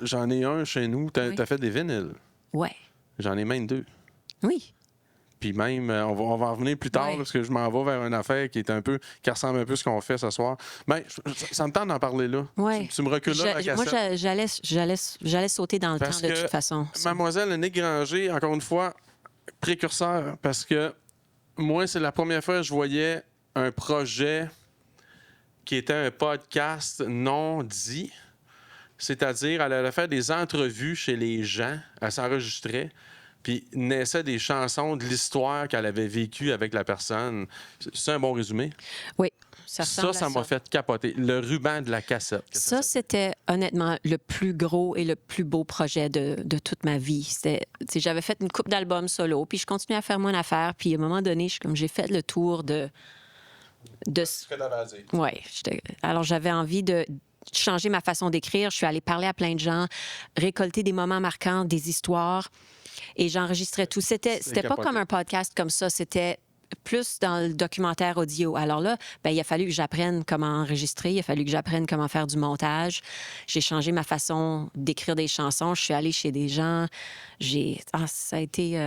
J'en ai un chez nous. T'as Oui. fait des vinyles. Ouais. J'en ai même 2. Oui. Puis même, on va en revenir plus tard, Ouais. là, parce que je m'en vais vers une affaire qui ressemble un peu à ce qu'on fait ce soir. Mais ça me tente d'en parler là. Ouais. Tu me recules là, la Moi, cassette. j'allais sauter dans le Parce temps de que toute façon. Mademoiselle Annick Granger, encore une fois, précurseur, parce que moi, c'est la première fois que je voyais un projet qui était un podcast non dit. C'est-à-dire, elle allait faire des entrevues chez les gens, elle s'enregistrait, puis naissait des chansons de l'histoire qu'elle avait vécue avec la personne. C'est un bon résumé? Oui, ça ressemble Ça à m'a fait capoter. Le ruban de la cassette. que Ça, c'était honnêtement le plus gros et le plus beau projet de toute ma vie. J'avais fait une coupe d'albums solo, puis je continuais à faire mon affaire, puis à un moment donné, j'ai fait le tour de Ce que t'avais à dire. ouais. Alors, j'avais envie de changer ma façon d'écrire. Je suis allée parler à plein de gens, récolter des moments marquants, des histoires, et j'enregistrais tout. C'était pas capoté. comme un podcast comme ça, c'était plus dans le documentaire audio. Alors là, ben, il a fallu que j'apprenne comment enregistrer, il a fallu que j'apprenne comment faire du montage. J'ai changé ma façon d'écrire des chansons. Je suis allée chez des gens. Ça a été...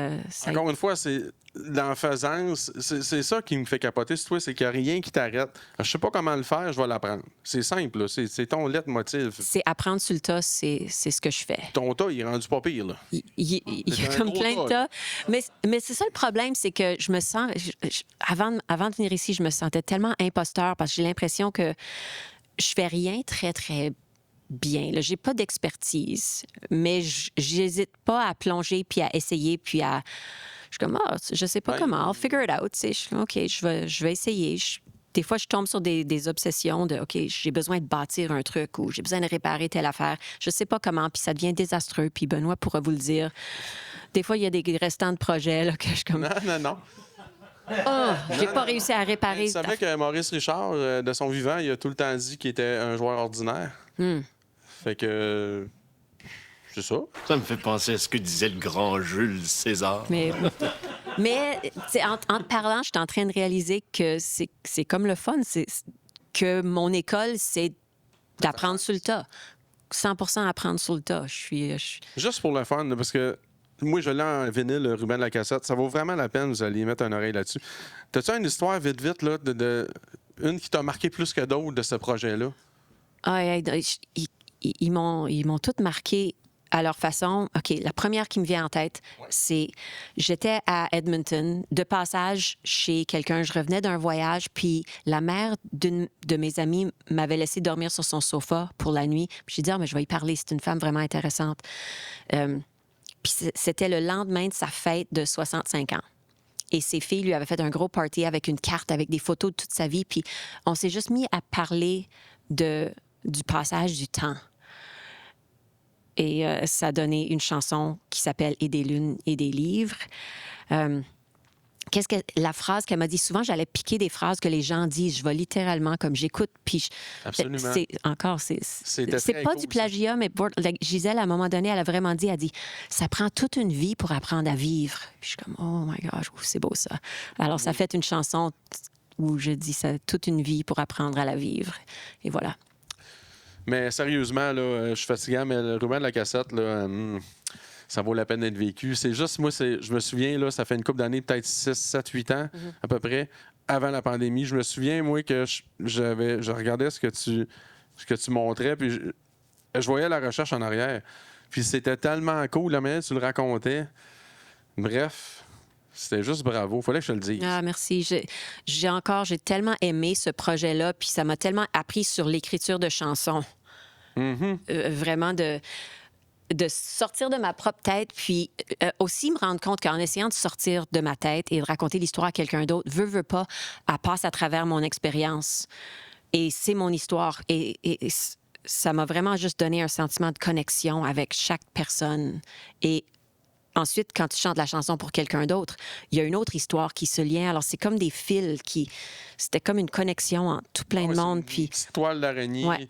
Encore une fois, c'est dans faisance, c'est ça qui me fait capoter, c'est toi, c'est qu'il n'y a rien qui t'arrête. Je sais pas comment le faire, je vais l'apprendre. C'est simple, là. C'est ton leitmotiv. C'est apprendre sur le tas, c'est ce que je fais. Ton tas, il est rendu pas pire, là. Il y C'est a un comme gros plein de tas. tas. Mais c'est ça le problème, c'est que je me sens... avant de venir ici, je me sentais tellement imposteur parce que j'ai l'impression que je fais rien très, très bien. Là, j'ai pas d'expertise, mais j'hésite pas à plonger puis à essayer puis à... Je suis comme, je sais pas Ouais. comment, I'll figure it out. Tu sais, je suis comme, OK, je vais essayer. Des fois, je tombe sur des obsessions de, OK, j'ai besoin de bâtir un truc ou j'ai besoin de réparer telle affaire. Je sais pas comment, puis ça devient désastreux. Puis Benoît pourra vous le dire. Des fois, il y a des restants de projets là, que je suis comme, Non. j'ai pas réussi à réparer. Tu savais que Maurice Richard, de son vivant, il a tout le temps dit qu'il était un joueur ordinaire. Fait que... c'est ça. Ça me fait penser à ce que disait le grand Jules César. Mais tu sais, en te parlant, je suis en train de réaliser que c'est comme le fun. Que mon école, c'est d'apprendre sur le tas. 100% apprendre sur le tas. Je suis... Juste pour le fun, là, parce que moi, je l'ai en vinyle, le ruban de la cassette. Ça vaut vraiment la peine, vous allez mettre une oreille là-dessus. T'as-tu une histoire vite, là, une qui t'a marqué plus que d'autres de ce projet-là? Ils m'ont toutes marqué à leur façon. OK, la première qui me vient en tête, c'est j'étais à Edmonton, de passage chez quelqu'un. Je revenais d'un voyage, puis la mère d'une de mes amies m'avait laissé dormir sur son sofa pour la nuit. Puis j'ai dit, ah, mais je vais y parler, c'est une femme vraiment intéressante. Puis c'était le lendemain de sa fête de 65 ans. Et ses filles lui avaient fait un gros party avec une carte, avec des photos de toute sa vie. Puis on s'est juste mis à parler du passage du temps. Et ça a donné une chanson qui s'appelle « Et des lunes et des livres ». Qu'est-ce que la phrase qu'elle m'a dit souvent, j'allais piquer des phrases que les gens disent. Je vais littéralement comme j'écoute, puis Absolument. C'est pas du plagiat, mais Gisèle, à un moment donné, elle a vraiment dit, ça prend toute une vie pour apprendre à vivre. Puis je suis comme, oh my gosh, c'est beau ça. Alors ça fait une chanson où je dis ça, toute une vie pour apprendre à la vivre. Et voilà. Mais sérieusement, là, je suis fatiguant, mais le ruban de la cassette, là, ça vaut la peine d'être vécu. C'est juste, moi, je me souviens, là, ça fait une couple d'années, peut-être 6, 7, 8 ans, à peu près, avant la pandémie. Je me souviens, moi, que je regardais ce que tu montrais, puis je voyais la recherche en arrière. Puis c'était tellement cool, la manière dont tu le racontais. Bref, c'était juste bravo. Fallait que je te le dise. Ah, merci. J'ai tellement aimé ce projet-là, puis ça m'a tellement appris sur l'écriture de chansons. Vraiment de sortir de ma propre tête, puis aussi me rendre compte qu'en essayant de sortir de ma tête et de raconter l'histoire à quelqu'un d'autre, veut pas, elle passe à travers mon expérience. Et c'est mon histoire. Et ça m'a vraiment juste donné un sentiment de connexion avec chaque personne. Et ensuite, quand tu chantes la chanson pour quelqu'un d'autre, il y a une autre histoire qui se lie. Alors, c'est comme des fils C'était comme une connexion entre tout plein de monde. Puis... Une petite toile d'araignée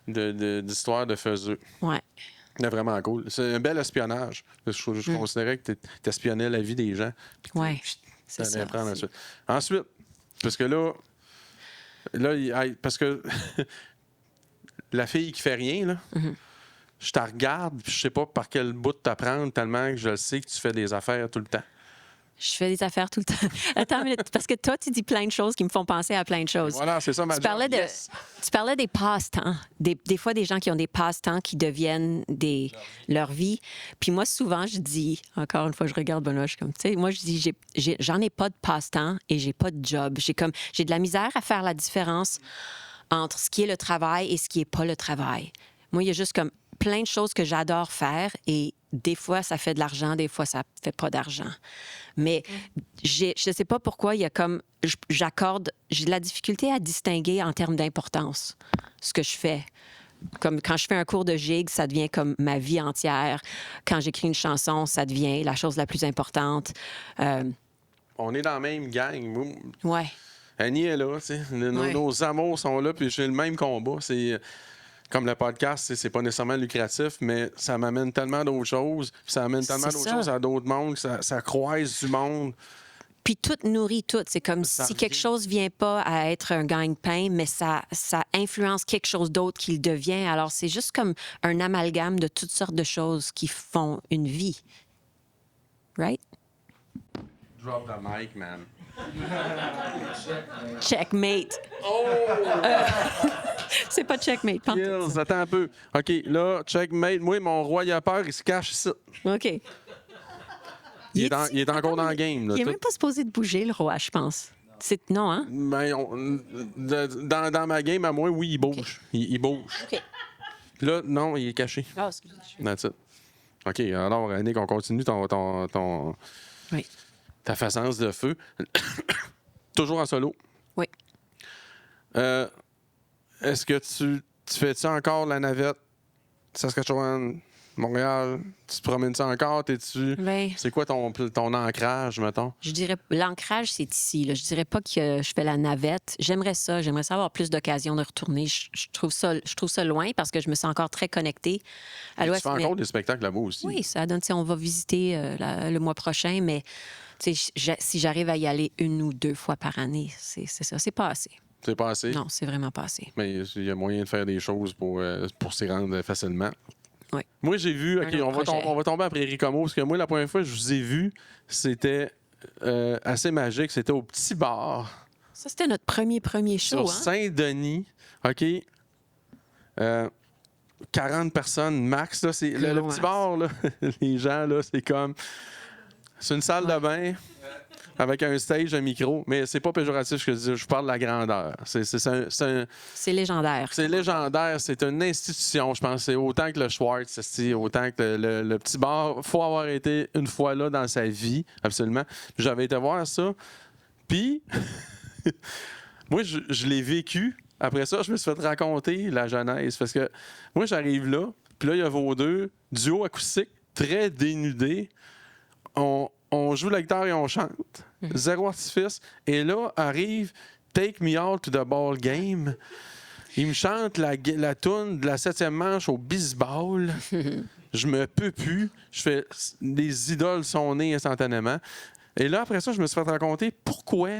d'histoire de Feuzeux. Ouais. C'est vraiment cool. C'est un bel espionnage. Je considérais que tu espionnais la vie des gens. Oui, c'est ça. Ensuite, parce que là parce que la fille qui fait rien, là, je te regarde, puis je sais pas par quel bout t'apprendre tellement que je sais que tu fais des affaires tout le temps. Je fais des affaires tout le temps. Attends une minute, parce que toi, tu dis plein de choses qui me font penser à plein de choses. Voilà, c'est ça ma Tu parlais des passe-temps. Des fois, des gens qui ont des passe-temps qui deviennent leur vie. Puis moi, souvent, je dis, encore une fois, je regarde Benoît, je suis comme, tu sais, moi, je dis, j'en ai pas de passe-temps et j'ai pas de job. J'ai de la misère à faire la différence entre ce qui est le travail et ce qui est pas le travail. Moi, il y a juste comme plein de choses que j'adore faire et des fois, ça fait de l'argent, des fois, ça fait pas d'argent. Mais je sais pas pourquoi, il y a comme... J'ai de la difficulté à distinguer en termes d'importance ce que je fais. Comme quand je fais un cours de gigue, ça devient comme ma vie entière. Quand j'écris une chanson, ça devient la chose la plus importante. On est dans la même gang. Ouais. Annie est là, tu sais. Nos amours sont là, puis j'ai le même combat. C'est... Comme le podcast, c'est pas nécessairement lucratif, mais ça m'amène tellement d'autres choses. Ça amène tellement d'autres choses à d'autres mondes, ça croise du monde. Puis tout nourrit tout. C'est comme Ça si quelque chose vient pas à être un gagne-pain, mais ça influence quelque chose d'autre qui le devient. Alors, c'est juste comme un amalgame de toutes sortes de choses qui font une vie. Right? Drop the mic, man. Checkmate. Oh! C'est pas checkmate. Kills, attends un peu. OK, là, checkmate. Moi, mon roi, il a peur, il se cache ici. OK. Il est encore dans le game. Là, il est même pas supposé de bouger, le roi, je pense. Non, hein? Ben, dans ma game, à moi, oui, il bouge. Okay. Il bouge. OK. Là, non, il est caché. Ah, excusez. That's it. OK, alors, Nick, on continue Oui. ta façance de feu. Toujours en solo. Oui. Est-ce que tu fais-tu encore la navette Saskatchewan, Montréal? Tu te promènes-tu encore? Ben, c'est quoi ton ancrage, mettons? je dirais, l'ancrage, c'est ici. Là. Je dirais pas que je fais la navette. J'aimerais ça avoir plus d'occasions de retourner. Je trouve ça loin parce que je me sens encore très connectée à l'Ouest. Tu fais encore des spectacles là-bas aussi? Oui, ça donne, on va visiter le mois prochain, mais si j'arrive à y aller 1 ou 2 fois par année, c'est ça. C'est pas assez. C'est pas assez? Non, c'est vraiment pas assez. Mais il y a moyen de faire des choses pour s'y rendre facilement. Oui. Moi, j'ai vu... OK, on va tomber après Ricomo, parce que moi, la première fois que je vous ai vu, c'était assez magique. C'était au Petit Bar. Ça, c'était notre premier show, Sur Saint-Denis. OK. 40 personnes max. Là, c'est, le Gros petit max. bar, là, les gens, là, c'est comme... C'est une salle de bain avec un stage, un micro, mais c'est pas péjoratif ce que je dis, je parle de la grandeur. C'est légendaire. C'est légendaire, c'est une institution, je pense. C'est autant que le Schwartz, c'est autant que le petit bar. Il faut avoir été une fois là dans sa vie, absolument. Puis j'avais été voir ça. Puis, moi, je l'ai vécu. Après ça, je me suis fait raconter la genèse. Parce que moi, j'arrive là, puis là, il y a vos deux, duo acoustique, très dénudé. On joue la guitare et on chante. Zéro artifice. Et là, arrive Take Me Out to the Ball Game. Il me chante la toune de la 7e manche au baseball. Je me peux plus. Je fais... Les idoles sont nées instantanément. Et là, après ça, je me suis fait raconter pourquoi.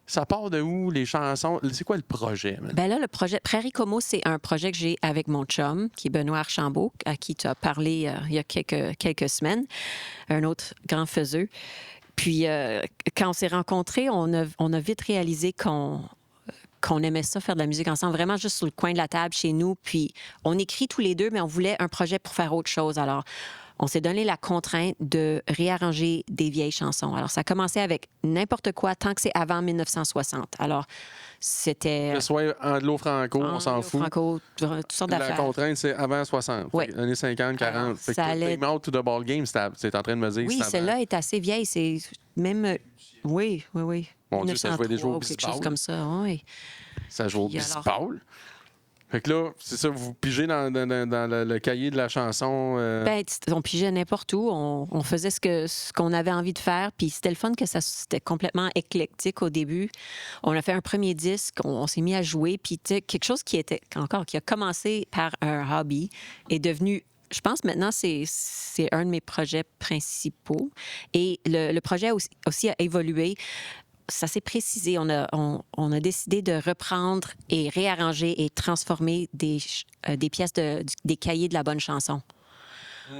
Ça part de où, les chansons? C'est quoi le projet? Man? Ben là, le projet Prairie Como, c'est un projet que j'ai avec mon chum, qui est Benoît Archambault, à qui tu as parlé il y a quelques semaines, un autre grand faiseux. Puis, quand on s'est rencontrés, on a vite réalisé qu'on aimait ça, faire de la musique ensemble, vraiment juste sur le coin de la table chez nous. Puis, on écrit tous les deux, mais on voulait un projet pour faire autre chose. Alors, on s'est donné la contrainte de réarranger des vieilles chansons. Alors, ça a commencé avec n'importe quoi tant que c'est avant 1960. Alors, c'était... Que ce soit anglo-franco, on s'en fout. Franco, toutes sortes La d'affaires. contrainte, c'est avant 60. Oui. Fait que années 50, 40. Alors, Fait que ça allait- Take Me Out to the Ball Game, c'est en train de me dire... Oui, c'est avant. celle-là est assez vieille. C'est même... Oui. Mon Dieu, ça jouait des 1903 jours au ou quelque baseball. chose comme ça, oui. Ça joue au Puis alors- baseball. Fait que là, c'est ça, vous pigez dans le cahier de la chanson. Ben, on pigeait n'importe où. On faisait ce qu'on avait envie de faire. Puis c'était le fun que c'était complètement éclectique au début. On a fait un premier disque, on s'est mis à jouer. Puis tu sais, quelque chose qui a commencé par un hobby est devenu... Je pense maintenant, c'est un de mes projets principaux. Et le projet aussi a évolué. Ça s'est précisé. On a décidé de reprendre et réarranger et transformer des pièces des cahiers de la bonne chanson.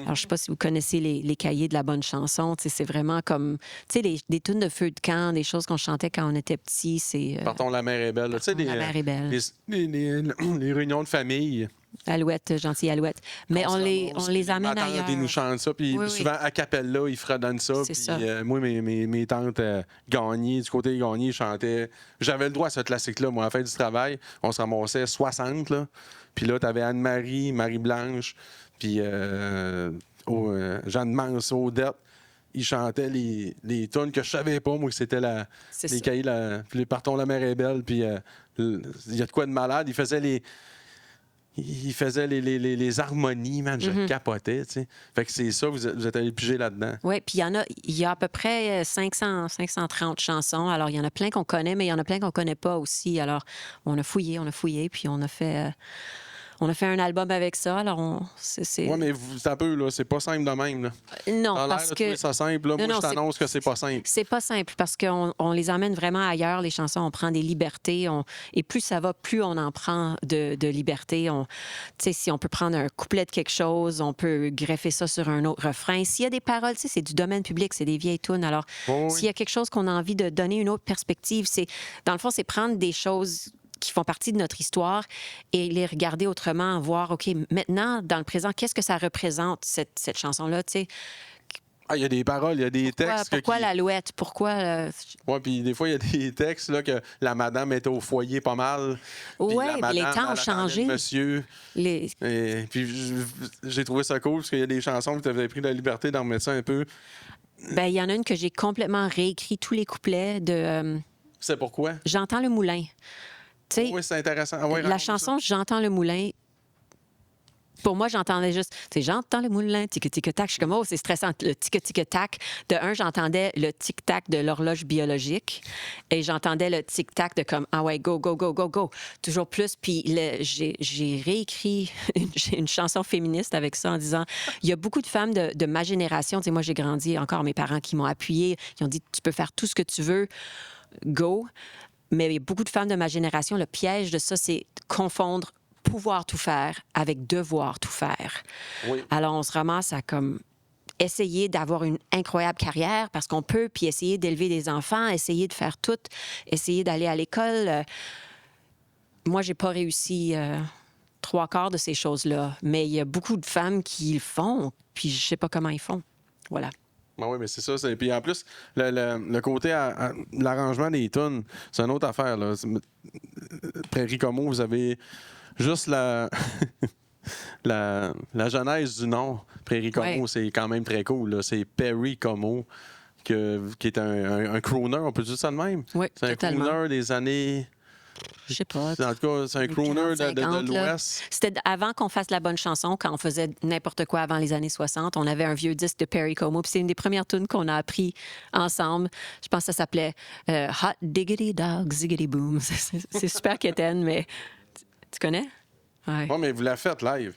Alors, je sais pas si vous connaissez les cahiers de la bonne chanson. Tu sais, c'est vraiment comme, tu sais, des tunes de feu de camp, des choses qu'on chantait quand on était petit. C'est Partons, la mer est belle. Tu sais, La mer est belle. les réunions de famille. Alouette, gentille Alouette. Mais on les amène Ma tante, ailleurs. ils nous chantent ça. Puis Oui, oui. souvent, à Capella, ils fredonnent ça. C'est Puis ça. moi, mes tantes Gagné, du côté Gagné, chantaient. J'avais le droit à ce classique-là. Moi, à la fin du travail, on se ramassait 60. Là. Puis là, t'avais Anne-Marie, Marie-Blanche, puis Jeanne Mance, Odette. Ils chantaient les tunes que je savais pas, moi, que c'était C'est les ça. cahiers, puis les Partons, la mer est belle, puis il y a de quoi de malade. Ils faisaient les harmonies, man, je capotais, tu sais. Fait que c'est ça, vous êtes allé piger là-dedans. Oui, puis il y a à peu près 530 chansons. Alors, il y en a plein qu'on connaît, mais il y en a plein qu'on connaît pas aussi. Alors, on a fouillé, puis on a fait un album avec ça. Alors, c'est... Ouais, mais c'est un peu, là, c'est pas simple de même, là. Non, T'as l'air parce de que... trouver ça simple, là. Non, Moi, non, je t'annonce que c'est pas simple. C'est pas simple parce qu'on les emmène vraiment ailleurs, les chansons. On prend des libertés. Et plus ça va, plus on en prend de liberté. Tu sais, si on peut prendre un couplet de quelque chose, on peut greffer ça sur un autre refrain. S'il y a des paroles, tu sais, c'est du domaine public, c'est des vieilles tunes. Alors, Oui, oui. s'il y a quelque chose qu'on a envie de donner une autre perspective, dans le fond, c'est prendre des choses qui font partie de notre histoire et les regarder autrement, voir, OK, maintenant, dans le présent, qu'est-ce que ça représente, cette chanson-là, tu sais? Ah, il y a des paroles, il y a des textes. Pourquoi l'Alouette? Pourquoi... Ouais, puis des fois, il y a des textes là, que la madame était au foyer pas mal. Puis Ouais, la les madame, temps ont elle attendait changé. le monsieur. Les... Et puis j'ai trouvé ça cool parce qu'il y a des chansons que tu avais pris la liberté d'en remettre ça un peu. Ben, il y en a une que j'ai complètement réécrit tous les couplets de C'est pourquoi? J'entends le moulin. Tu sais, Oui, c'est intéressant. Ah ouais, la raconte-nous chanson J'entends le moulin, pour moi, j'entendais juste, tu sais, j'entends le moulin, tic-tic-tac. Je suis comme, oh, c'est stressant. Le tic-tic-tac. De un, j'entendais le tic-tac de l'horloge biologique et j'entendais le tic-tac de comme, ah ouais, go, go, go, go, go. Toujours plus. Puis j'ai réécrit une chanson féministe avec ça en disant, il y a beaucoup de femmes de ma génération. Tu sais, moi, j'ai grandi encore, mes parents qui m'ont appuyée. Ils ont dit, tu peux faire tout ce que tu veux, go. Mais il y a beaucoup de femmes de ma génération, le piège de ça, c'est confondre pouvoir tout faire avec devoir tout faire. Oui. Alors, on se ramasse à comme essayer d'avoir une incroyable carrière parce qu'on peut, puis essayer d'élever des enfants, essayer de faire tout, essayer d'aller à l'école. Moi, j'ai pas réussi 3/4 de ces choses-là. Mais il y a beaucoup de femmes qui le font, puis je sais pas comment ils font. Voilà. Oui, mais c'est ça. Puis en plus, le côté l'arrangement des tunes, c'est une autre affaire. Là. Prairie Como, vous avez juste la genèse du nom. Prairie Como, c'est quand même très cool. Là. C'est Perry Como, qui est un crooner, on peut dire ça de même? Oui, c'est un totalement. crooner des années... Je sais pas. En tout cas, c'est un crooner de l'Ouest. C'était avant qu'on fasse la bonne chanson, quand on faisait n'importe quoi avant les années 60. On avait un vieux disque de Perry Como, puis c'est une des premières tunes qu'on a appris ensemble. Je pense que ça s'appelait Hot Diggity Dog Ziggity Boom. C'est super quétaine, mais tu connais? Ouais. Oui, mais vous la faites live.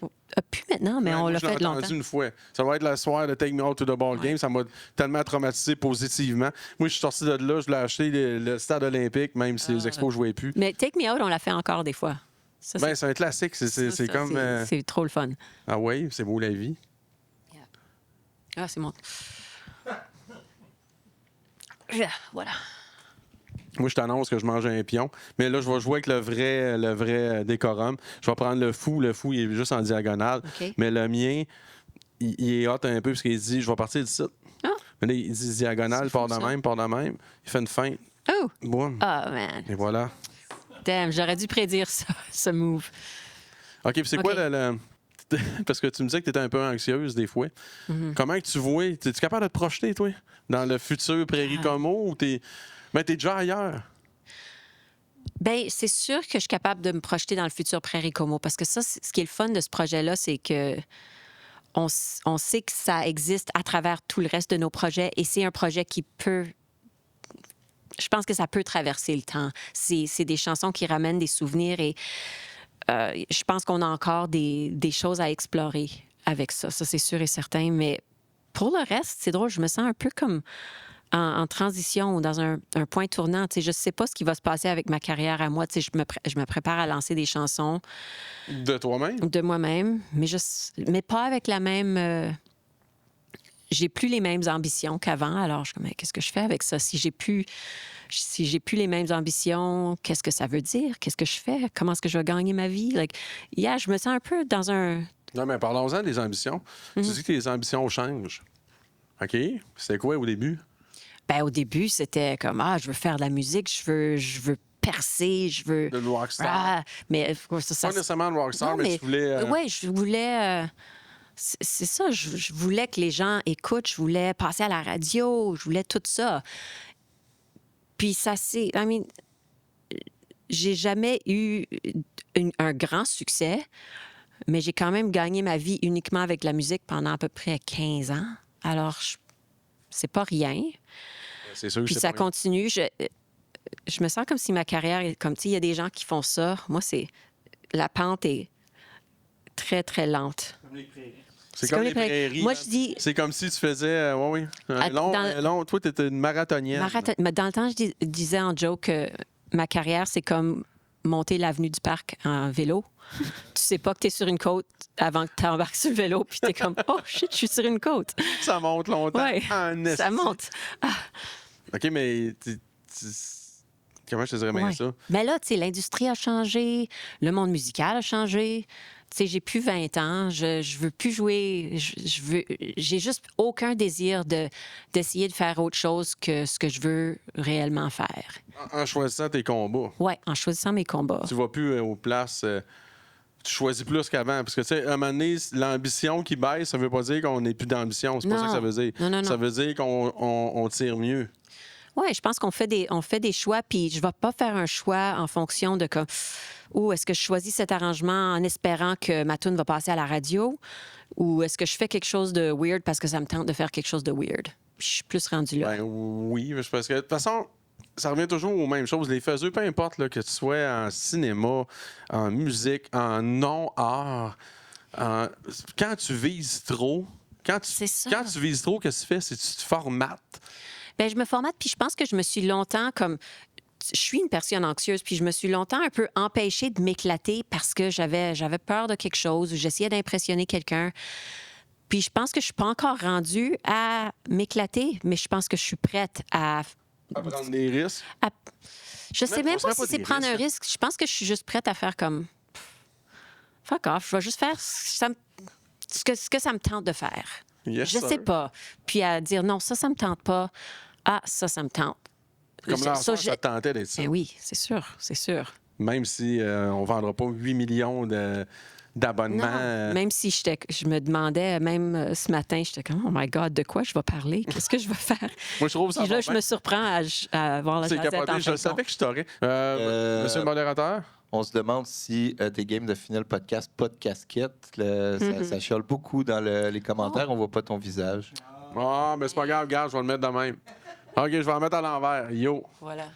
Plus maintenant, mais on l'a fait longtemps. Entendu une fois. Ça va être la soirée de Take Me Out to the Ball Game. Ça m'a tellement traumatisé positivement. Moi, je suis sorti de là, je l'ai acheté le stade olympique, même si les expos ne jouaient plus. Mais Take Me Out, on l'a fait encore des fois. Ça, c'est un classique. C'est comme... C'est trop le fun. Ah oui, c'est beau la vie. Ah, c'est mon... Voilà. Moi, je t'annonce que je mange un pion. Mais là, je vais jouer avec le vrai décorum. Je vais prendre le fou. Le fou, il est juste en diagonale. Okay. Mais le mien, il est hot un peu parce qu'il dit, je vais partir d'ici. Ah. Mais là, il dit diagonale, part de même. Il fait une feinte. Oh! Boum. Oh, man. Et voilà. Damn, j'aurais dû prédire ça, ce move. OK, puis c'est quoi le... Parce que tu me disais que tu étais un peu anxieuse des fois. Comment que tu vois? Es-tu capable de te projeter, toi, dans le futur Prairie Como ou t'es déjà ailleurs? Bien, c'est sûr que je suis capable de me projeter dans le futur Prairie Como parce que ça, ce qui est le fun de ce projet-là, c'est que on sait que ça existe à travers tout le reste de nos projets et c'est un projet qui peut... Je pense que ça peut traverser le temps. C'est des chansons qui ramènent des souvenirs et je pense qu'on a encore des choses à explorer avec ça. Ça, c'est sûr et certain. Mais pour le reste, c'est drôle, je me sens un peu comme en transition ou dans un point tournant. Tu sais, je ne sais pas ce qui va se passer avec ma carrière à moi. Tu sais, je me prépare à lancer des chansons. De toi-même? De moi-même, mais pas avec la même... j'ai plus les mêmes ambitions qu'avant. Alors, je suis comme, qu'est-ce que je fais avec ça? Si j'ai plus les mêmes ambitions, qu'est-ce que ça veut dire? Qu'est-ce que je fais? Comment est-ce que je vais gagner ma vie? Je me sens un peu dans un... Non, mais parlons-en des ambitions. Tu dis que tes ambitions changent. OK. C'était quoi au début? Ben, au début, c'était comme, je veux faire de la musique, je veux percer, je veux... Le rockstar. mais ça, Pas nécessairement le rockstar, non, mais tu voulais... Oui, je voulais... c'est ça, je voulais que les gens écoutent, je voulais passer à la radio, je voulais tout ça. Puis ça, j'ai jamais eu un grand succès, mais j'ai quand même gagné ma vie uniquement avec la musique pendant à peu près 15 ans. Alors, c'est pas rien. C'est sûr que Puis c'est ça pas rien. continue. Je me sens comme si ma carrière est comme, tu sais, il y a des gens qui font ça. Moi, la pente est très, très lente. C'est comme les prairies. Moi, je dis... C'est comme si tu faisais... oui. Long. Toi, tu étais une marathonienne. Mais dans le temps, je disais en joke que ma carrière, c'est comme monter l'avenue du Parc en vélo. Tu sais pas que tu es sur une côte avant que tu embarques sur le vélo, puis tu es comme, oh shit, je suis sur une côte. Ça monte longtemps. Oui, ça monte. OK, mais comment je te dirais bien ça? Mais là, tu sais, l'industrie a changé, le monde musical a changé. Tu sais, j'ai plus 20 ans, je veux plus jouer, j'ai juste aucun désir d'essayer de faire autre chose que ce que je veux réellement faire. En choisissant tes combats. Oui, en choisissant mes combats. Tu vas plus aux places... tu choisis plus qu'avant. Parce que, tu sais, à un moment donné, l'ambition qui baisse, ça veut pas dire qu'on n'est plus d'ambition. C'est pas ça que ça veut dire. Non. Ça veut dire qu'on tire mieux. Oui, je pense qu'on fait des choix, puis je ne vais pas faire un choix en fonction de comme, est-ce que je choisis cet arrangement en espérant que ma tune va passer à la radio, ou est-ce que je fais quelque chose de weird parce que ça me tente de faire quelque chose de weird. Puis je suis plus rendue là. Ben oui, parce que de toute façon, ça revient toujours aux mêmes choses. Les faiseux, peu importe là, que tu sois en cinéma, en musique, en non-art, quand tu vises trop, quand tu vises trop, qu'est-ce que tu fais? C'est que tu te formates. Bien, je me formate, puis je pense que je me suis longtemps comme... Je suis une personne anxieuse, puis je me suis longtemps un peu empêchée de m'éclater parce que j'avais peur de quelque chose ou j'essayais d'impressionner quelqu'un. Puis je pense que je suis pas encore rendue à m'éclater, mais je pense que je suis prête à prendre des risques. Je sais même pas si c'est des prendre un risques. risque. Je pense que je suis juste prête à faire comme... fuck off, je vais juste faire ce que ça me tente de faire. Yes, Je sir. sais pas. Puis à dire non, ça me tente pas. Ah, ça me tente. Comme là, ça je- te tentait d'être ça. Ben oui, c'est sûr. Même si on ne vendra pas 8 millions d'abonnements. Non, même si je me demandais, même ce matin, j'étais comme, oh my God, de quoi je vais parler? Qu'est-ce que je vais faire? Moi, je trouve ça Puis là, va je bien. me surprends à voir la C'est Jazette capoté. en Je fin de savais compte. que je t'aurais. Monsieur le modérateur? On se demande si tes games de Final Podcast, pas de casquette. Ça chiale beaucoup dans les commentaires. On voit pas ton visage. Ah, mais c'est pas grave, regarde, je vais le mettre de même. OK, je vais en mettre à l'envers. Yo. Voilà.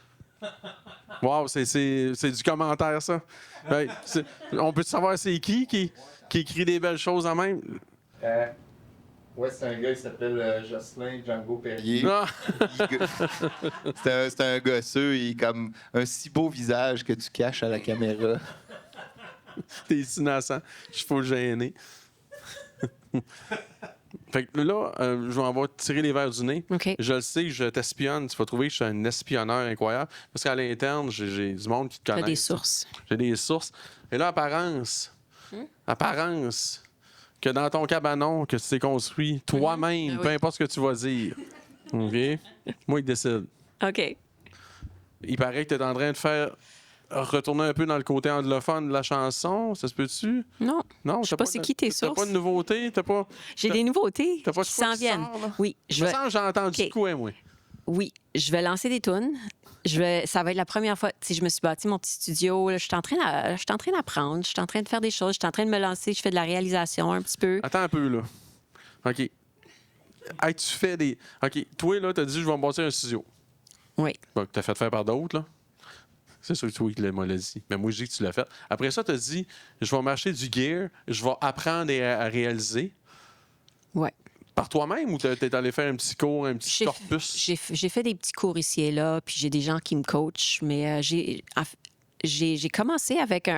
Wow, c'est du commentaire, ça. Hey, on peut savoir c'est qui écrit des belles choses en même? Ouais, c'est un gars, il s'appelle Jocelyn Django Perrier. Ah! C'est un gosseux, il est comme un si beau visage que tu caches à la caméra. T'es innocent. Je suis pas gêné. Fait que là, je vais avoir tiré les verres du nez. OK. Je le sais, je t'espionne. Tu vas trouver que je suis un espionneur incroyable. Parce qu'à l'interne, j'ai du monde qui te Tu as connaît. des sources. J'ai des sources. Et là, apparence que dans ton cabanon que tu t'es construit toi-même, Ah oui. peu importe ce que tu vas dire. OK? Moi, il décide. OK. Il paraît que tu es en train de faire retourner un peu dans le côté anglophone de la chanson. Ça se peut-tu? Non. Non, Je sais pas c'est qui tes T'as sources. pas de nouveauté? T'as pas... J'ai T'as- des nouveautés t'as pas de qui quoi s'en qui viennent. sort, là? Oui, Je me sens que j'ai entendu OK. quoi, moi? Oui, je vais lancer des tunes. Ça va être la première fois. Tu sais, je me suis bâti mon petit studio. Là, je suis en train d'apprendre. Je suis en train de faire des choses. Je suis en train de me lancer. Je fais de la réalisation un petit peu. Attends un peu, là. OK. Hey, tu fais des... OK, toi, là, t'as dit, je vais me bâtir un studio. Oui. Bon, que t'as fait faire par d'autres, là. C'est sûr que toi qui l'as dit. Mais moi, je dis que tu l'as fait. Après ça, t'as dit, je vais m'acheter du gear, je vais apprendre à réaliser. Ouais. Par toi-même ou t'es allé faire un petit cours, un petit corpus? J'ai fait des petits cours ici et là, puis j'ai des gens qui me coachent, mais j'ai commencé avec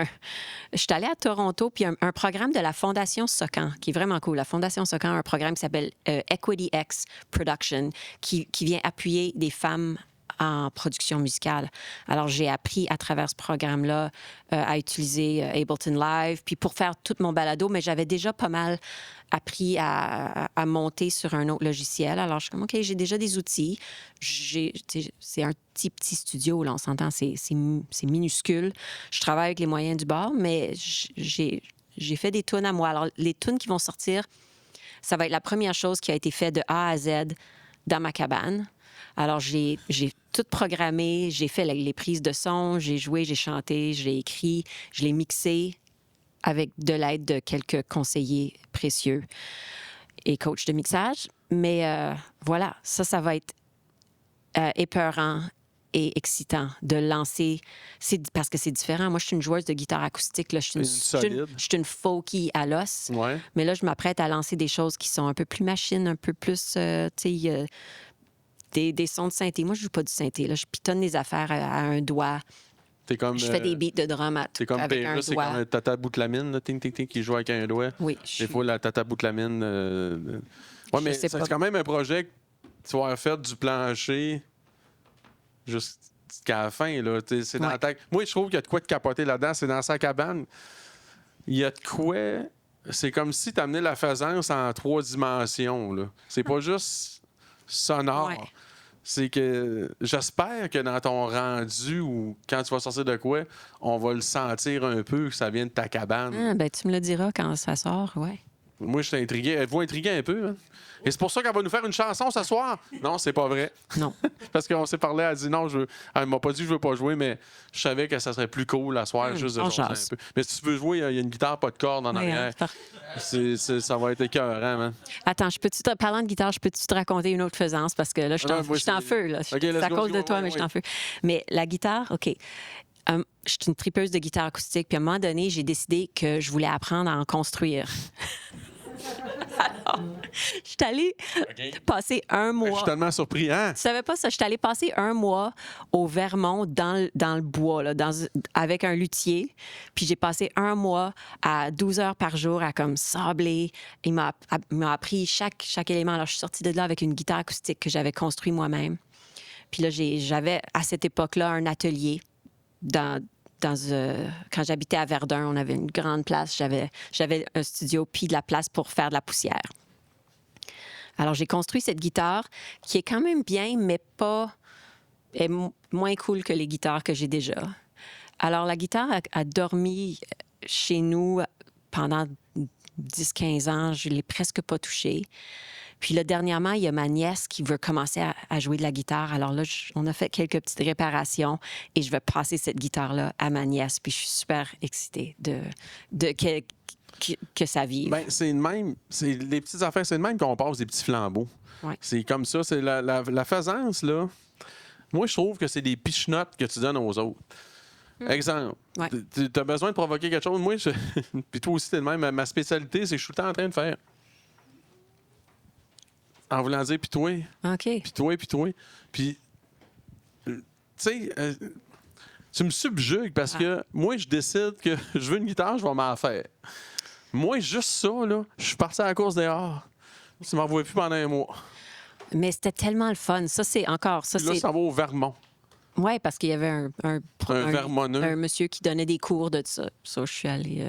je suis allée à Toronto, puis un programme de la Fondation Socan, qui est vraiment cool. La Fondation Socan a un programme qui s'appelle Equity X Production, qui vient appuyer des femmes en production musicale. Alors, j'ai appris à travers ce programme-là à utiliser Ableton Live, puis pour faire tout mon balado, mais j'avais déjà pas mal appris à monter sur un autre logiciel. Alors, je suis comme, OK, j'ai déjà des outils. C'est un petit studio, là, on s'entend, c'est minuscule. Je travaille avec les moyens du bord, mais j'ai fait des tunes à moi. Alors, les tunes qui vont sortir, ça va être la première chose qui a été faite de A à Z dans ma cabane. Alors, j'ai tout programmé, j'ai fait les prises de son, j'ai joué, j'ai chanté, je l'ai écrit, je l'ai mixé avec de l'aide de quelques conseillers précieux et coachs de mixage. Mais voilà, ça va être épeurant et excitant de lancer. Parce que c'est différent. Moi, je suis une joueuse de guitare acoustique. Là. Je suis une folky à l'os. Ouais. Mais là, je m'apprête à lancer des choses qui sont un peu plus machines, un peu plus... tu sais, des sons de synthé. Moi, je joue pas du synthé. Là. Je pitonne les affaires à un doigt. T'es comme, Je fais des beats de drum c'est comme avec un Pérus, c'est doigt. comme un tata boutlamine, là, ting, ting, ting, qui joue avec un doigt. Oui, Des fois, la tata boutlamine. Ouais, mais sais c'est pas. quand même un projet que tu vas faire du plancher jusqu'à la fin. Là. C'est dans Ouais. la tête. Moi, je trouve qu'il y a de quoi de capoter là-dedans. C'est dans sa cabane. Il y a de quoi. C'est comme si tu amenais la faisance en 3 dimensions. Là. C'est pas juste sonore. Ouais. C'est que j'espère que dans ton rendu ou quand tu vas sortir de quoi, on va le sentir un peu que ça vient de ta cabane. Ah, ben, tu me le diras quand ça sort, ouais. Moi, je suis intrigué. Êtes-vous intrigué un peu? Hein? Et c'est pour ça qu'elle va nous faire une chanson ce soir? Non, c'est pas vrai. Non. Parce qu'on s'est parlé, elle a dit non, elle m'a pas dit que je veux pas jouer, mais je savais que ça serait plus cool la soir, juste de on jaser un jase. peu. Mais si tu veux jouer, il y a une guitare, pas de corde en Ouais, arrière. Ça va être écœurant, man. Attends, parlant de guitare, je peux-tu te raconter une autre faisance? Parce que là, je Ah, moi, suis en c'est- feu. Là. OK, let's C'est à go, cause let's de go, toi, ouais, mais je suis ouais. en feu. Mais la guitare, OK. Je suis une tripeuse de guitare acoustique. Puis à un moment donné, j'ai décidé que je voulais apprendre à en construire. Alors, je suis allée passer un Je mois... suis tellement surpris. Hein? Tu savais pas ça? Je suis allée passer un mois au Vermont, dans le bois, là, avec un luthier. Puis j'ai passé un mois à 12 heures par jour à comme sabler. Il m'a appris chaque élément. Alors, je suis sortie de là avec une guitare acoustique que j'avais construite moi-même. Puis là, j'avais à cette époque-là un atelier quand j'habitais à Verdun, on avait une grande place. J'avais un studio puis de la place pour faire de la poussière. Alors, j'ai construit cette guitare qui est quand même bien, mais moins cool que les guitares que j'ai déjà. Alors, la guitare a dormi chez nous pendant 10-15 ans. Je ne l'ai presque pas touchée. Puis là, dernièrement, il y a ma nièce qui veut commencer à jouer de la guitare. Alors là, on a fait quelques petites réparations et je vais passer cette guitare-là à ma nièce. Puis je suis super excitée que ça vive. Ben, c'est le même. Les petites affaires, c'est le même qu'on passe des petits flambeaux. Ouais. C'est comme ça. C'est la faisance, là. Moi, je trouve que c'est des pichenottes que tu donnes aux autres. Exemple, Ouais. tu as besoin de provoquer quelque chose. Moi, puis toi aussi, t'es le même. Ma spécialité, c'est que je suis tout le temps en train de faire. En voulant dire, puis toi, OK. puis toi, puis toi. Puis, tu sais, tu me subjugues parce que moi, je décide que je veux une guitare, je vais m'en faire. Moi, juste ça, là, je suis parti à la course dehors. Tu m'en vois plus pendant un mois. Mais c'était tellement le fun. Ça, c'est encore... Puis là, ça va au Vermont. Oui, parce qu'il y avait un Vermonneux. un monsieur qui donnait des cours de ça. Ça, je suis allée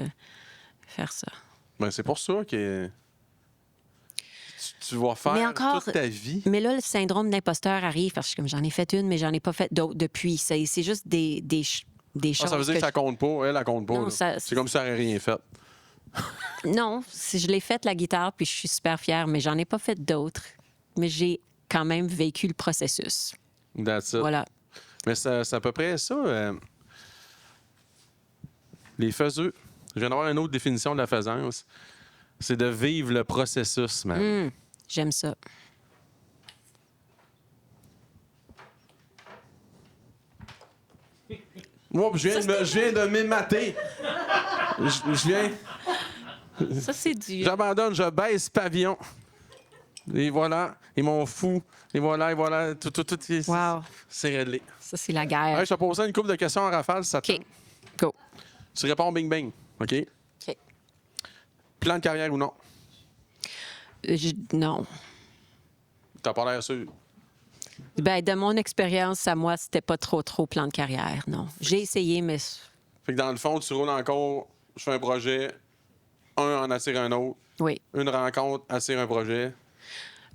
faire ça. Ben, c'est pour ça que tu vas faire Mais encore- toute ta vie. Mais là, le syndrome d'imposteur arrive parce que comme j'en ai fait une, mais j'en ai pas fait d'autres depuis. C'est juste des choses. Ah, ça veut dire que ça compte pas. Elle compte pas. Non, là. ça- C'est comme si ça n'aurait rien fait. Non, je l'ai faite, la guitare, puis je suis super fière, mais j'en ai pas fait d'autres. Mais j'ai quand même vécu le processus. That's it. Voilà. Mais c'est à peu près ça. Les faiseux. Je viens d'avoir une autre définition de la faisance. C'est de vivre le processus, man. J'aime ça. Moi, je viens de m'émater. Je viens. Ça, c'est du... J'abandonne, je baisse pavillon. Et voilà. Ils m'ont fou. Et voilà. Tout Wow. c'est réglé. Ça, c'est la guerre. Ouais, je te posais une couple de questions en rafale, ça te OK. tente. Go. Tu réponds bing bang. OK? OK. Plan de carrière ou non? Non. T'as pas l'air sûr. Ben, de mon expérience, à moi, c'était pas trop plan de carrière, non. J'ai essayé, mais... Fait que dans le fond, tu roules encore, je fais un projet, un en attire un autre, Oui. une rencontre attire un projet.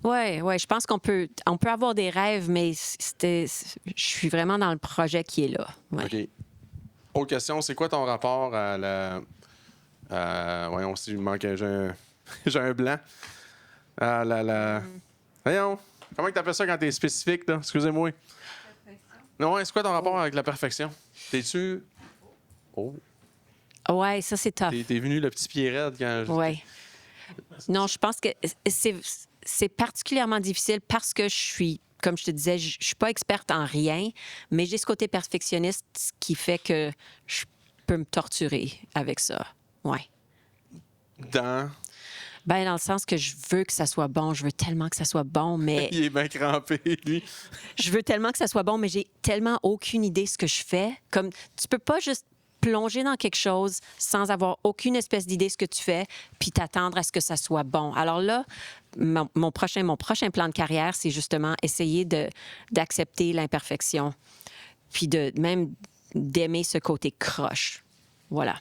Oui, je pense qu'on peut avoir des rêves, mais je suis vraiment dans le projet qui est là. Ouais. OK. Autre question, c'est quoi ton rapport à la... voyons, si il manque... J'ai un blanc. À la... Voyons, comment tu appelles ça quand t'es spécifique, là? Excusez-moi. Non, ouais, c'est quoi ton rapport avec la perfection? T'es-tu... Oh, Ouais, ça, c'est tough. t'es venu le petit Pierrette quand... Oui. Non, je pense que c'est particulièrement difficile parce que je suis, comme je te disais, je suis pas experte en rien, mais j'ai ce côté perfectionniste qui fait que je peux me torturer avec ça. Ouais. Dans... Ben, dans le sens que je veux que ça soit bon, je veux tellement que ça soit bon, mais Il est bien crampé, lui. je veux tellement que ça soit bon, mais j'ai tellement aucune idée de ce que je fais. Comme tu peux pas juste plonger dans quelque chose sans avoir aucune espèce d'idée de ce que tu fais, puis t'attendre à ce que ça soit bon. Alors là, mon prochain plan de carrière, c'est justement essayer d'accepter l'imperfection, puis même d'aimer ce côté croche. Voilà.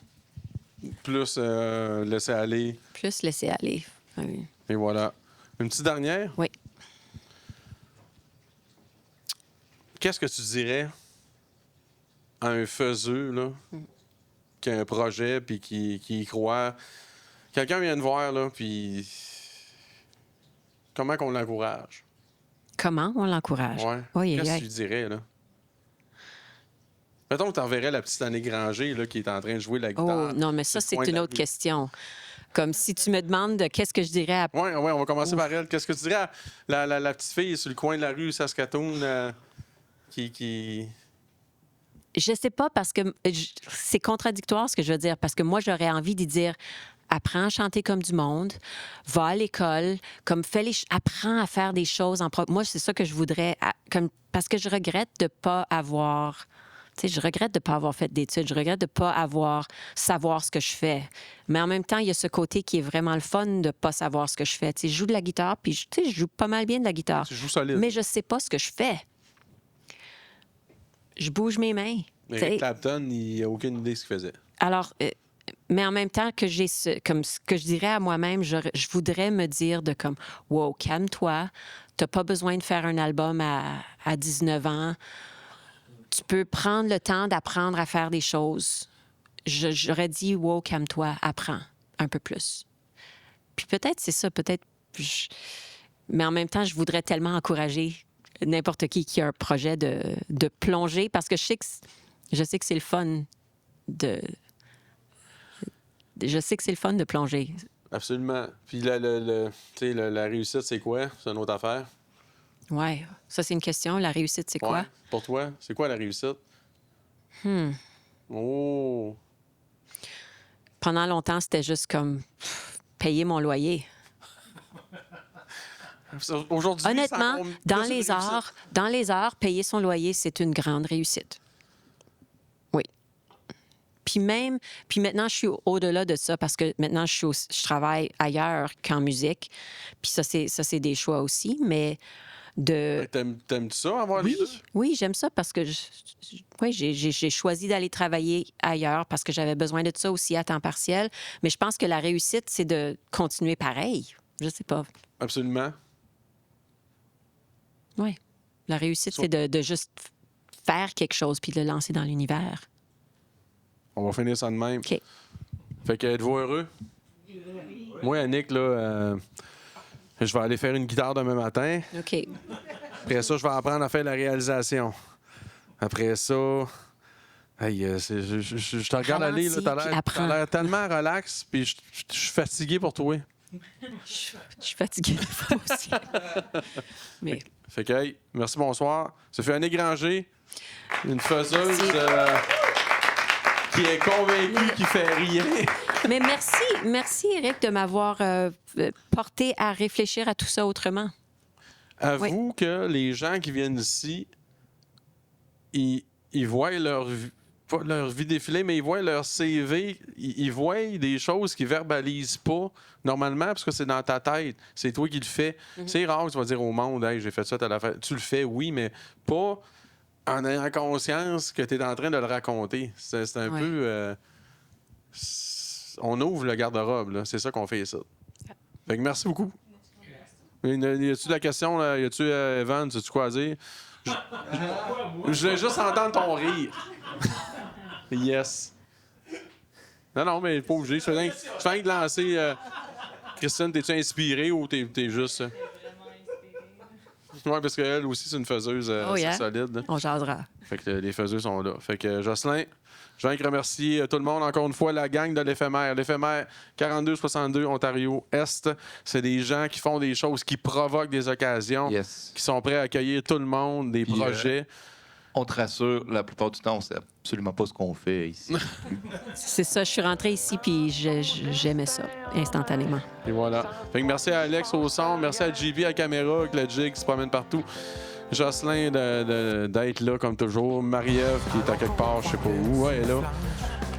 Plus laisser aller. Plus laisser aller. Oui. Et voilà. Une petite dernière. Oui. Qu'est-ce que tu dirais à un faiseux, là, qui a un projet, puis qui y croit? Quelqu'un vient de voir, là, puis comment qu'on l'encourage? Comment on l'encourage? Ouais. Oui, Qu'est-ce que tu lui dirais, là? Mettons que tu enverrais la petite Annie Granger, là, qui est en train de jouer la guitare. Oh, non, mais ça, sur le c'est coin de une la autre rue. question. Comme si tu me demandes de qu'est-ce que je dirais à... Oui, on va commencer par elle. Qu'est-ce que tu dirais à la petite fille sur le coin de la rue Saskatoon qui... Je sais pas parce que c'est contradictoire ce que je veux dire parce que moi j'aurais envie d'y dire apprends à chanter comme du monde, va à l'école, comme apprends à faire des choses moi c'est ça que je voudrais parce que je regrette de pas avoir je regrette de pas avoir fait d'études, je regrette de pas savoir ce que je fais. Mais en même temps, il y a ce côté qui est vraiment le fun de pas savoir ce que je fais. Je joue de la guitare puis je joue pas mal bien de la guitare. Tu joues solide. Mais je sais pas ce que je fais. Je bouge mes mains, T'sais- Eric Clapton, il n'a aucune idée de ce qu'il faisait. Alors, mais en même temps que j'ai comme ce que je dirais à moi-même, je voudrais me dire de comme, wow, calme-toi, t'as pas besoin de faire un album à 19 ans. Tu peux prendre le temps d'apprendre à faire des choses. J'aurais dit, wow, calme-toi, apprends un peu plus. Puis peut-être c'est ça, mais en même temps, je voudrais tellement encourager n'importe qui a un projet de plonger, parce que je sais que c'est le fun de... Je sais que c'est le fun de plonger. Absolument. Puis tu sais, la réussite, c'est quoi? C'est une autre affaire. Ouais, ça c'est une question. La réussite, c'est quoi? Ouais. Pour toi, c'est quoi la réussite? Oh! Pendant longtemps, c'était juste comme payer mon loyer. Aujourd'hui, Honnêtement, c'est encore plus une réussite. dans les arts, payer son loyer, c'est une grande réussite. Oui. Puis maintenant, je suis au-delà de ça, parce que maintenant, je travaille ailleurs qu'en musique. Puis ça, c'est des choix aussi, mais T'aimes-tu ça, avoir les deux? Oui, j'aime ça parce que j'ai choisi d'aller travailler ailleurs parce que j'avais besoin de ça aussi à temps partiel. Mais je pense que la réussite, c'est de continuer pareil. Je sais pas. Absolument. Oui. La réussite, c'est de juste faire quelque chose puis de le lancer dans l'univers. On va finir ça de même. OK. Fait que, êtes-vous heureux? Moi, Annick, là, je vais aller faire une guitare demain matin. OK. Après ça, je vais apprendre à faire la réalisation. Après ça... Hey, je te regarde aller, là, Ralentis, puis apprends. t'as l'air tellement relax, puis je suis fatigué pour toi. Je suis fatiguée des fois aussi. Mais Fait que, hey, merci, bonsoir. Ça fait Annick Granger, une faiseuse Merci. qui est convaincue qu'il fait rien. Mais merci Eric de m'avoir porté à réfléchir à tout ça autrement. Avoue que les gens qui viennent ici, ils voient pas leur vie défiler, mais ils voient leur CV, ils voient des choses qu'ils verbalisent pas normalement parce que c'est dans ta tête. C'est toi qui le fais. C'est rare que tu vas dire au monde, hey, j'ai fait ça, t'as l'affaire. Tu le fais, oui, mais pas en ayant conscience que tu es en train de le raconter. C'est un peu. On ouvre le garde-robe, là. C'est ça qu'on fait ici. Fait que merci beaucoup. Y a-tu de la question, là? Y a-tu, Evan, as-tu quoi à dire? Je voulais juste entendre ton rire. Yes. Non, mais pas obligé. Je fais de lancer. Christine, t'es-tu inspirée ou t'es juste. Oui, parce qu'elle aussi, c'est une faiseuse solide. Là. On jasera. Fait que les faiseux sont là. Fait que Jocelyn, je viens remercier tout le monde, encore une fois, la gang de l'éphémère. L'éphémère 4262 Ontario-Est, c'est des gens qui font des choses, qui provoquent des occasions, qui sont prêts à accueillir tout le monde, des projets. On te rassure, la plupart du temps, on sait absolument pas ce qu'on fait ici. C'est ça, je suis rentrée ici puis j'aimais ça instantanément. Et voilà. Fait que merci à Alex au son, merci à JB à la caméra, avec le jig qui se promène partout. Jocelyn d'être là comme toujours. Marie-Ève qui est à quelque part, je sais pas où, elle est là.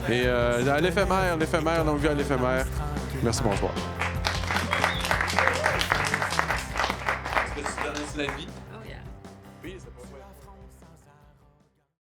Et à l'éphémère, longue vie à l'éphémère. Merci, bonsoir. Est-ce que tu donnes la vie? Oh yeah. Oui,